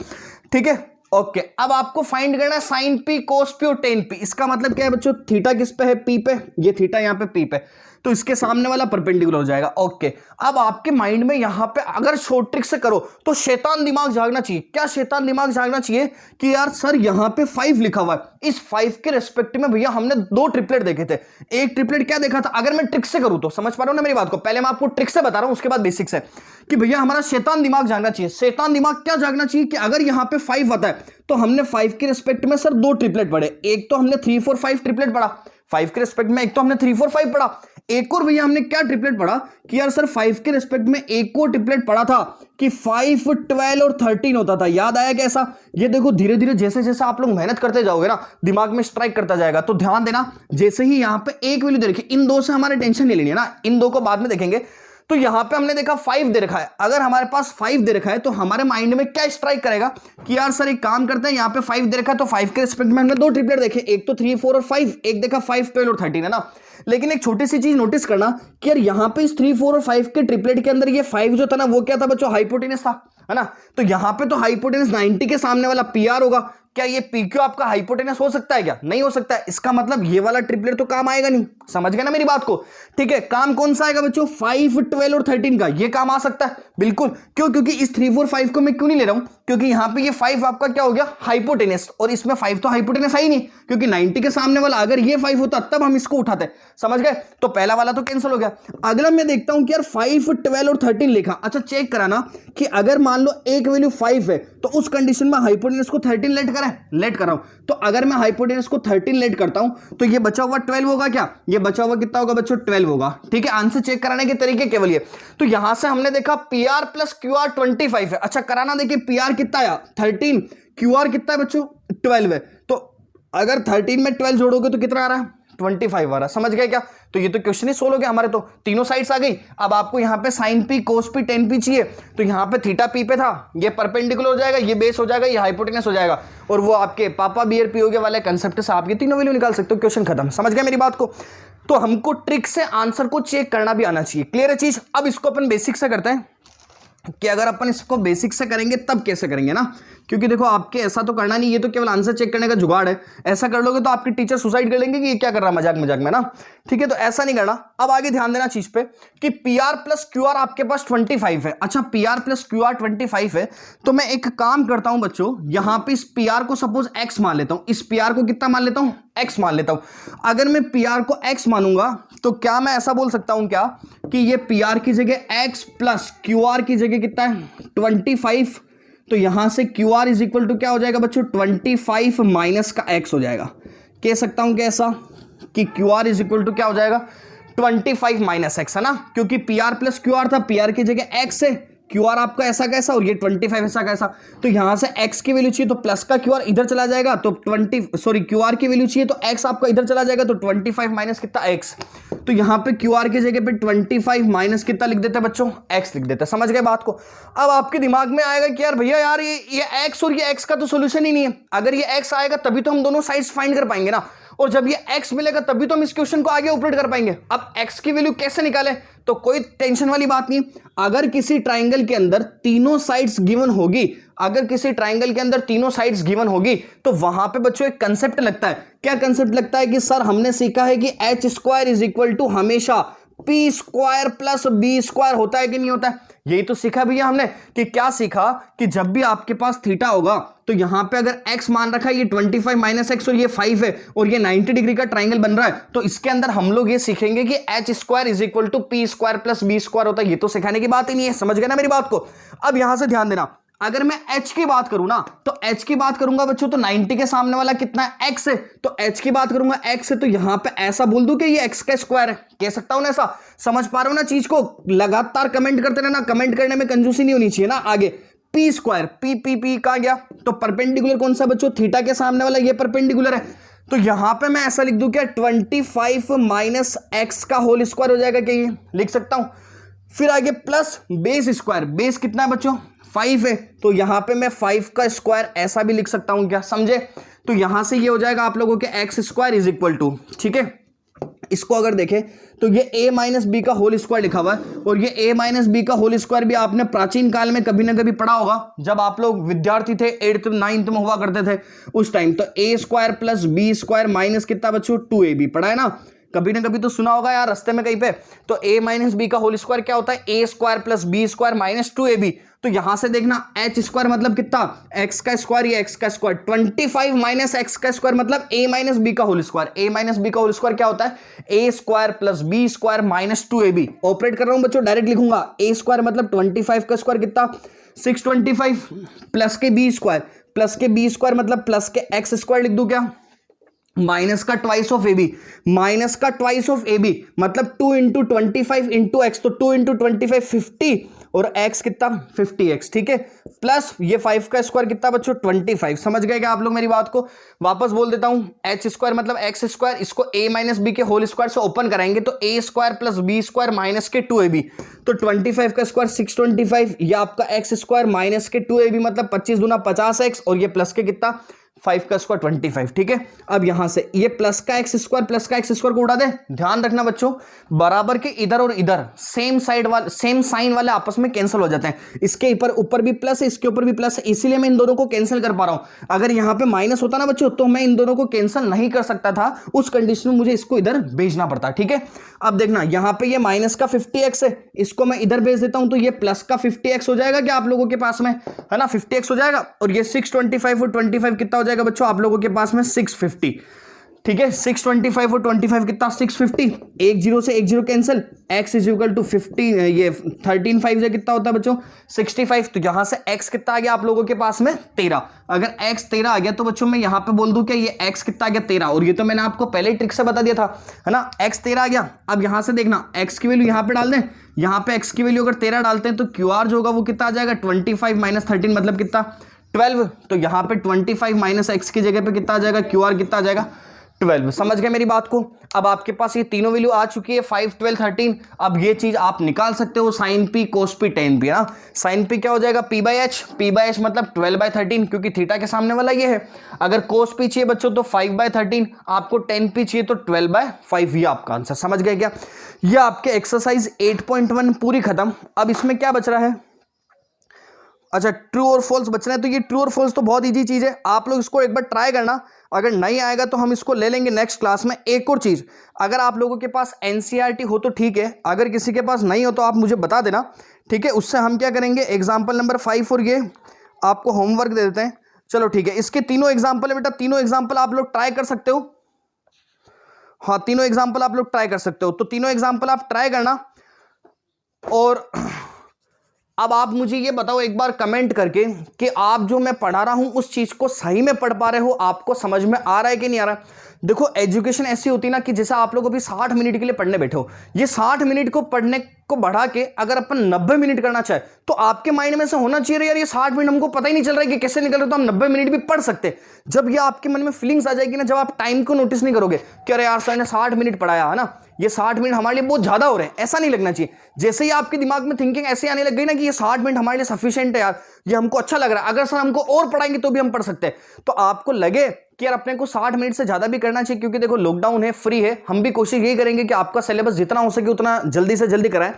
ठीक है, ओके। अब आपको फाइंड करना है साइन P, कोस P और टेन P। इसका मतलब क्या है बच्चों, थीटा किस पे है P पे, ये थीटा यहाँ पे P पे, तो इसके सामने वाला परपेंडिकुलर हो जाएगा। ओके, अब आपके माइंड में यहां पे अगर शॉर्ट ट्रिक से करो तो शैतान दिमाग जागना चाहिए। क्या शैतान दिमाग जागना चाहिए कि यार सर यहां पे 5 लिखा हुआ है, इस 5 के रेस्पेक्ट में भैया हमने 2 ट्रिपलेट देखे थे। एक ट्रिपलेट क्या देखा था, अगर मैं ट्रिक से करूं तो, समझ पा रहा हूं ना मेरी बात को? पहले मैं आपको ट्रिक से बता रहा हूं, उसके बाद बेसिक्स है कि भैया हमारा शैतान दिमाग जागना चाहिए। शैतान दिमाग क्या जागना चाहिए कि अगर यहां पे 5 आता है तो हमने 5 के रेस्पेक्ट में सर 2 ट्रिपलेट पढ़े। एक तो हमने 3 4 5 ट्रिपलेट पढ़ा 5 के रेस्पेक्ट में, एक तो हमने 3 4 5 पढ़ा, एक और भैया हमने क्या ट्रिपलेट पढ़ा कि यार सर 5 के रेस्पेक्ट में एक और ट्रिपलेट पढ़ा था कि 5 12 और 13 होता था। याद आया कैसा? ये देखो धीरे धीरे जैसे जैसे आप लोग मेहनत करते जाओगे ना, दिमाग में स्ट्राइक करता जाएगा। तो ध्यान देना, जैसे ही यहां पे एक वैल्यू दे रखी, इन दो से हमारे टेंशन नहीं लेनी है ना, इन दो को बाद में देखेंगे। तो यहां पे हमने देखा 5 दे रखा है, अगर हमारे पास 5 दे रखा है तो हमारे माइंड में क्या स्ट्राइक करेगा कि यार सर एक काम करते हैं, यहां पे 5 दे रखा है तो 5 के रिस्पेक्ट में हमने 2 ट्रिपलेट देखे, एक तो 3 4 और 5, एक देखा 5 12 और 13 है ना। लेकिन एक छोटी सी चीज नोटिस करना कि यार यहां पे इस 3 4 और 5 के ट्रिपलेट के अंदर ये 5 जो था ना, वो क्या था बच्चों, हाइपोटेनस था, है ना। तो यहां पे तो हाइपोटेनस 90 के सामने वाला PR होगा, क्या ये PQ आपका हाइपोटेनस हो सकता है क्या? नहीं हो सकता है। इसका मतलब ये वाला ट्रिपलेट तो काम आएगा नहीं। समझ गए ना मेरी बात को? ठीक है, काम कौन सा आएगा बच्चों? 5, 12 और 13 का ये काम आ सकता है बिल्कुल। क्यों? क्योंकि इस 3, 4, 5 को मैं क्यों नहीं ले रहा हूं? क्योंकि यहां पे ये 5 आपका क्या हो गया? हाइपोटेनस, और इसमें 5 तो हाइपोटेनस है ही नहीं, क्योंकि 90 के सामने वाला अगर ये 5 होता तब हम इसको उठाते। समझ गए? तो पहला वाला तो कैंसिल हो गया। अगला मैं देखता हूं कि यार 5, 12 और 13 लिखा। अच्छा, चेक कराना कि अगर मान लो एक वैल्यू 5 है तो उस कंडीशन में हाइपोटेनस को 13 लेट करें। लेट कर रहा हूं, तो अगर मैं हाइपोटेनस को 13 लेट करता हूं तो ये बचा हुआ 12 होगा। क्या ये बचा हुआ कितना होगा बच्चों? 12 होगा। ठीक है, आंसर चेक कराने के तरीके केवल ये। तो यहां से हमने देखा PR प्लस QR 25 है। अच्छा, कराना देखिए, PR कितना आया? 13, QR कितना है बच्चों? 12 है। तो अगर 13 में 12 जोड़ोगे तो कितना आ रहा है? 25 आ रहा है। समझ गए क्या? तो ये तो क्वेश्चन ही सोल्व हो गया हमारे, तो तीनों साइड्स आ गई। अब आपको यहां पे sin P cos P tan P चाहिए, तो यहां पे थीटा P पे था, ये परपेंडिकुलर हो जाएगा, ये बेस हो जाएगा, ये हाइपोटेनस हो जाएगा, और वो आपके पापा बियर पीओगे वाले कंसेप्ट से आप ये तीनों वैल्यू निकाल सकते हो। क्वेश्चन खत्म। समझ गए मेरी बात को? तो हमको ट्रिक से आंसर को चेक करना भी आना चाहिए। क्लियर है चीज? अब इसको अपन बेसिक से करते हैं कि अगर अपन इसको बेसिक से करेंगे तब कैसे करेंगे ना, क्योंकि देखो आपके ऐसा तो करना नहीं, ये तो केवल आंसर चेक करने का जुगाड़ है। ऐसा कर लोगे तो आपके टीचर सुसाइड कर लेंगे कि ये क्या कर रहा है मजाक मजाक में ना। ठीक है, तो ऐसा नहीं करना। अब आगे ध्यान देना चीज पे कि PR प्लस QR आपके पास 25 है। अच्छा, PR प्लस QR 25 है, तो मैं एक काम करता हूं बच्चों, यहां पे इस PR को सपोज X मान लेता हूं। इस PR को कितना मान लेता हूं? X मान लेता हूं। अगर मैं PR को X मानूंगा तो क्या मैं ऐसा बोल सकता हूं क्या कि ये PR की जगह X प्लस QR की जगह कितना है? 25। तो यहां से QR इज इक्वल टू क्या हो जाएगा बच्चों? 25 माइनस का X हो जाएगा। कह सकता हूं कैसा कि QR इज इक्वल टू क्या हो जाएगा? 25 माइनस X, है ना, क्योंकि PR प्लस QR था, PR की जगह X है, QR आपका ऐसा कैसा और ये 25 ऐसा कैसा। तो यहां से X की वैल्यू चाहिए तो प्लस का QR इधर चला जाएगा, तो QR की वैल्यू चाहिए तो X आपका इधर चला जाएगा, तो 25 माइनस कितना? X। तो यहां पे QR की जगह पे 25 माइनस कितना लिख देते हैं बच्चों? X लिख देते हैं। समझ गए बात को? अब आपके दिमाग में आएगा कि यार भैया यार ये X और ये X का तो सोल्यूशन ही नहीं है। अगर ये X आएगा तभी तो हम दोनों साइड्स फाइंड कर पाएंगे ना, और जब ये X मिलेगा तभी तो हम इस क्वेश्चन को आगे ऑपरेट कर पाएंगे। अब X की वैल्यू कैसे निकालें? तो कोई टेंशन वाली बात नहीं। अगर किसी ट्राइंगल के अंदर तीनों साइड्स गिवन होगी, अगर किसी ट्राइंगल के अंदर तीनों साइड्स गिवन होगी, तो वहां पे बच्चों एक कंसेप्ट लगता है। क्या कंसेप्ट लगता है? कि सर हमने सीखा है कि H square is equal to हमेशा P square plus B square होता है कि नहीं होता है? यही तो सीखा भैया हमने। कि क्या सीखा? कि जब भी आपके पास थीटा होगा तो यहां पे अगर X मान रखा है, ये 25 माइनस X और ये 5 है, और ये 90 डिग्री का ट्राइंगल बन रहा है, तो इसके अंदर हम लोग ये सीखेंगे कि H square is equal to P square plus B square होता है। ये तो सिखाने की बात ही नहीं है। समझ गए ना मेरी बात को? अब यहां से ध्यान देना, अगर मैं H की बात करूं ना, तो H की बात करूंगा बच्चों, तो 90 के सामने वाला कितना है? X है। तो H की बात करूंगा X है, तो यहां पे ऐसा बोल दूं कि ये X का स्क्वायर है। कह सकता हूं ना ऐसा? समझ पा रहे हो ना चीज को? लगातार कमेंट करते रहना, कमेंट करने में कंजूसी नहीं होनी चाहिए ना। आगे P स्क्वायर, P कहां गया? तो परपेंडिकुलर कौन सा बच्चों? थीटा के सामने वाला, ये परपेंडिकुलर है। तो यहां पे मैं ऐसा लिख दूं क्या? 25 माइनस X का होल स्क्वायर हो जाएगा क्या? ये लिख सकता हूं। फिर आगे प्लस बेस स्क्वायर, बेस कितना है बच्चों? 5 है, तो यहां पे मैं 5 का स्क्वायर ऐसा भी लिख सकता हूं क्या? समझे? तो यहां से ये हो जाएगा आप लोगों के X square is equal to, ठीक है, इसको अगर देखें तो ये A माइनस बी का होल स्क्वायर लिखा हुआ है, और ये A माइनस बी का होल स्क्वायर भी आपने प्राचीन काल में कभी ना कभी पढ़ा होगा, जब आप लोग विद्यार्थी थे, 8th 9th में हुआ करते थे उस टाइम। तो A square plus B square minus कितना बच्चों? 2AB पढ़ा है ना, कभी ना कभी तो सुना होगा यार रास्ते में कहीं पे। तो A माइनस बी का होल स्क्वायर क्या होता है? A square plus B square minus 2AB। तो यहां से देखना H स्क्वायर मतलब कितना? X का स्क्वायर, ये X का स्क्वायर, 25 माइनस X का स्क्वायर मतलब A माइनस बी का whole square. A minus B का होल स्क्वायर क्या होता है? A square plus B square minus 2AB। Operate कर रहा हूं बच्चों, डायरेक्ट लिखूंगा। A स्क्वायर मतलब 25 का स्क्वायर कितना? 625 प्लस के B स्क्वायर, प्लस के B स्क्वायर मतलब प्लस के X स्क्वायर लिख दूं क्या? माइनस का ट्वाइस ऑफ AB, माइनस का ट्वाइस ऑफ AB मतलब 2 इंटू 25 इंटू एक्स, तो 2 इंटू 25 50, और x कितना? 50x, ठीक है, प्लस ये 5 का स्क्वायर कितना बच्चों? 25। समझ गए क्या आप लोग मेरी बात को? वापस बोल देता हूं, h स्क्वायर मतलब x स्क्वायर, इसको a माइनस बी के होल स्क्वायर से ओपन कराएंगे तो a square plus B square minus के 2ab, तो 25 का स्क्वायर 625, ये आपका x स्क्वायर माइनस के 2ab मतलब 25 दूना 50x, और ये प्लस के कितना? 5 का स्क्वायर 25, ठीक है। अब यहां से ये प्लस का एक्स स्क्वायर को उड़ा दे। ध्यान रखना बच्चों, बराबर के इधर और इधर सेम साइड वाले सेम साइन वाले आपस में कैंसिल हो जाते हैं। इसके ऊपर भी प्लस है, इसके ऊपर भी प्लस है, इसीलिए मैं इन दोनों को कैंसिल कर पा रहा हूं। अगर यहां पे माइनस होता ना बच्चों तो मैं इन दोनों को कैंसिल नहीं कर सकता था, उस कंडीशन में मुझे इसको इधर भेजना पड़ता, ठीक है। अब देखना यहां पे ये माइनस का 50x है, इसको मैं इधर भेज देता हूं तो ये प्लस का 50x हो जाएगा क्या आप लोगों के पास में, है ना, 50x हो जाएगा। और ये 625 और 25 कितना हो जाएगा बच्चों आप लोगों के पास में 650, ठीक है। 625 और 25 कितना 650, एक जीरो से एक zero cancel, x is equal to 50, ये 13 5 से कितना होता है बच्चों 65। तो यहां से x कितना आ गया आप लोगों के पास में 13। अगर x 13 आ गया तो बच्चों मैं यहां पे बोल दूं क्या ये x कितना आ गया 13, और ये तो मैंने आपको पहले ट्रिक से बता दिया था, है ना। x 13 आ गया। अब यहां से देखना x की वैल्यू यहां पे डाल दें, यहां पे x की वैल्यू अगर 13 डालते हैं तो QR जो होगा वो कितना आ जाएगा 25 माइनस 13 मतलब कितना 12। तो यहां पे 25 माइनस x की जगह पे कितना आ जाएगा QR कितना आ जाएगा 12। समझ गए मेरी बात को। अब आपके पास ये तीनों वैल्यू आ चुकी है 5 12 13। अब ये चीज आप निकाल सकते हो sin p cos p tan p, ना। sin p क्या हो जाएगा p/h मतलब 12/13 क्योंकि थीटा के सामने वाला ये है। अगर cos p चाहिए बच्चों तो 5/13, आपको tan p चाहिए तो 12/5। ये आपका आंसर। समझ गए क्या। ये आपके एक्सरसाइज 8.1 पूरी खत्म। अब इसमें क्या बच रहा है, अच्छा ट्रू और फॉल्स बचना है। तो ये ट्रू और फॉल्स तो बहुत इजी चीज है, आप लोग इसको एक बार ट्राई करना। अगर नहीं आएगा तो हम इसको ले लेंगे नेक्स्ट क्लास में। एक और चीज, अगर आप लोगों के पास एनसीईआरटी हो तो ठीक है, अगर किसी के पास नहीं हो तो आप मुझे बता देना, ठीक है। उससे हम क्या करेंगे एग्जाम्पल नंबर 5 और ये आपको होमवर्क दे देते हैं। चलो ठीक है, इसके तीनों एग्जाम्पल है बेटा, तीनों एग्जाम्पल आप लोग ट्राई कर सकते हो। हाँ तीनों एग्जाम्पल आप लोग ट्राई कर सकते हो, तो तीनों एग्जाम्पल आप ट्राई करना। और अब आप मुझे ये बताओ एक बार कमेंट करके कि आप जो मैं पढ़ा रहा हूं उस चीज को सही में पढ़ पा रहे हो, आपको समझ में आ रहा है कि नहीं आ रहा है। देखो एजुकेशन ऐसी होती ना कि जैसा आप लोग अभी 60 मिनट के लिए पढ़ने बैठे हो, ये 60 मिनट को पढ़ने को बढ़ा के अगर अपन 90 मिनट करना चाहे तो आपके माइंड में से होना चाहिए यार ये 60 मिनट हमको पता ही नहीं चल रहा है कि कैसे निकल रहे, तो हम 90 मिनट भी पढ़ सकते। जब ये आपके मन में फीलिंग्स आ जाएगी ना, जब आप टाइम को नोटिस नहीं करोगे कि अरे यार सर ने 60 मिनट पढ़ाया है ना, ये 60 मिनट हमारे लिए बहुत ज्यादा हो रहे हैं, ऐसा नहीं लगना चाहिए। जैसे ही आपके दिमाग में थिंकिंग ऐसे आने लग गई ना कि ये 60 मिनट हमारे लिए सफिशिएंट है यार, ये हमको अच्छा लग रहा है, अगर सर हमको और पढ़ाएंगे तो भी हम पढ़ सकते हैं, तो आपको लगे कि यार अपने को 60 मिनट से ज्यादा भी करना चाहिए। क्योंकि देखो लॉकडाउन है, फ्री है, हम भी कोशिश यही करेंगे कि आपका सिलेबस जितना हो सके उतना जल्दी से जल्दी कराएं।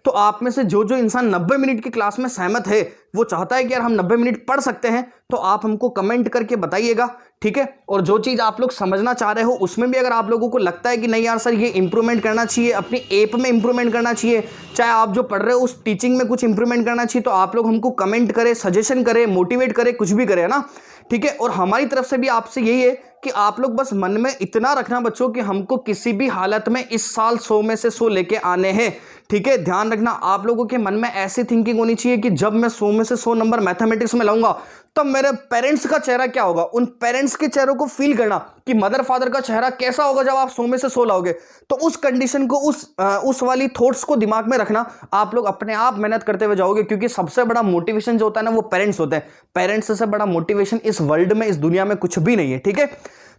तो आप में से जो जो इंसान 90 मिनट की क्लास में सहमत है, वो चाहता है कि यार हम 90 मिनट पढ़ सकते हैं, तो आप हमको कमेंट करके बताइएगा, ठीक है। और जो चीज आप लोग समझना चाह रहे हो उसमें भी अगर आप लोगों को लगता है कि नहीं यार सर ये इंप्रूवमेंट करना चाहिए, अपनी ऐप में इंप्रूवमेंट करना चाहिए, चाहे आप जो पढ़ रहे हो उस टीचिंग में कुछ इंप्रूवमेंट करना चाहिए, तो आप लोग हमको कमेंट करें, सजेशन करें, मोटिवेट करें, कुछ भी करें, है ना, ठीक है। और हमारी तरफ से भी आपसे यही है कि आप लोग बस मन में इतना रखना बच्चों कि हमको किसी भी हालत में इस साल 100 में से 100 लेके आने हैं, ठीक है। ध्यान रखना आप लोगों के मन में ऐसी थिंकिंग होनी चाहिए कि जब मैं 100 में से 100 नंबर मैथमेटिक्स में लाऊंगा तब मेरे पेरेंट्स का चेहरा क्या होगा, उन पेरेंट्स के चेहरों को फील करना कि मदर फादर का चेहरा कैसा होगा जब आप 100 में से 100 लाओगे। तो उस कंडीशन को उस वाली थॉट्स को दिमाग में रखना, आप लोग अपने आप मेहनत करते हुए जाओगे। क्योंकि सबसे बड़ा मोटिवेशन जो होता है ना वो पेरेंट्स होते हैं, पेरेंट्स से बड़ा मोटिवेशन इस वर्ल्ड में, इस दुनिया में कुछ भी नहीं है, ठीक है।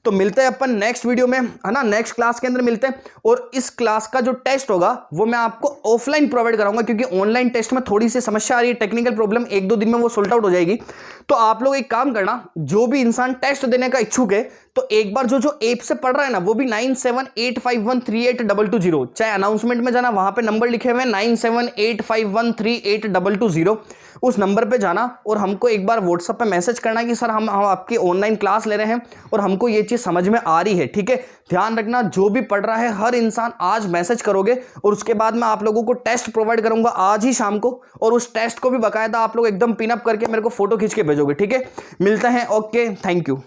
तो मिलते हैं अपन नेक्स्ट वीडियो में, है ना, नेक्स्ट क्लास के अंदर मिलते हैं। और इस क्लास का जो टेस्ट होगा वो मैं आपको ऑफलाइन प्रोवाइड कराऊंगा, क्योंकि ऑनलाइन टेस्ट में थोड़ी सी समस्या आ रही है, टेक्निकल प्रॉब्लम, 1-2 दिन में वो सोल्ट आउट हो जाएगी। तो आप लोग एक काम करना, जो भी इंसान टेस्ट देने का इच्छुक है तो एक बार जो ऐप से पढ़ रहा है ना वो भी 9785138220, चाहे अनाउंसमेंट में जाना, वहां पे नंबर लिखे हुए हैं 9785138220, उस नंबर पे जाना और हमको एक बार व्हाट्सएप पे मैसेज करना कि सर हम आपकी ऑनलाइन क्लास ले रहे हैं और हमको ये चीज समझ में आ रही है, ठीक है। ध्यान रखना जो भी पढ़ रहा है हर इंसान आज मैसेज करोगे और उसके बाद मैं आप लोगों को टेस्ट प्रोवाइड करूंगा आज ही शाम को, और उस टेस्ट को भी बाकायदा आप लोग एकदम पिन अप करके मेरे को फोटो खींच के भेजोगे, ठीक है। मिलते हैं, ओके, थैंक यू।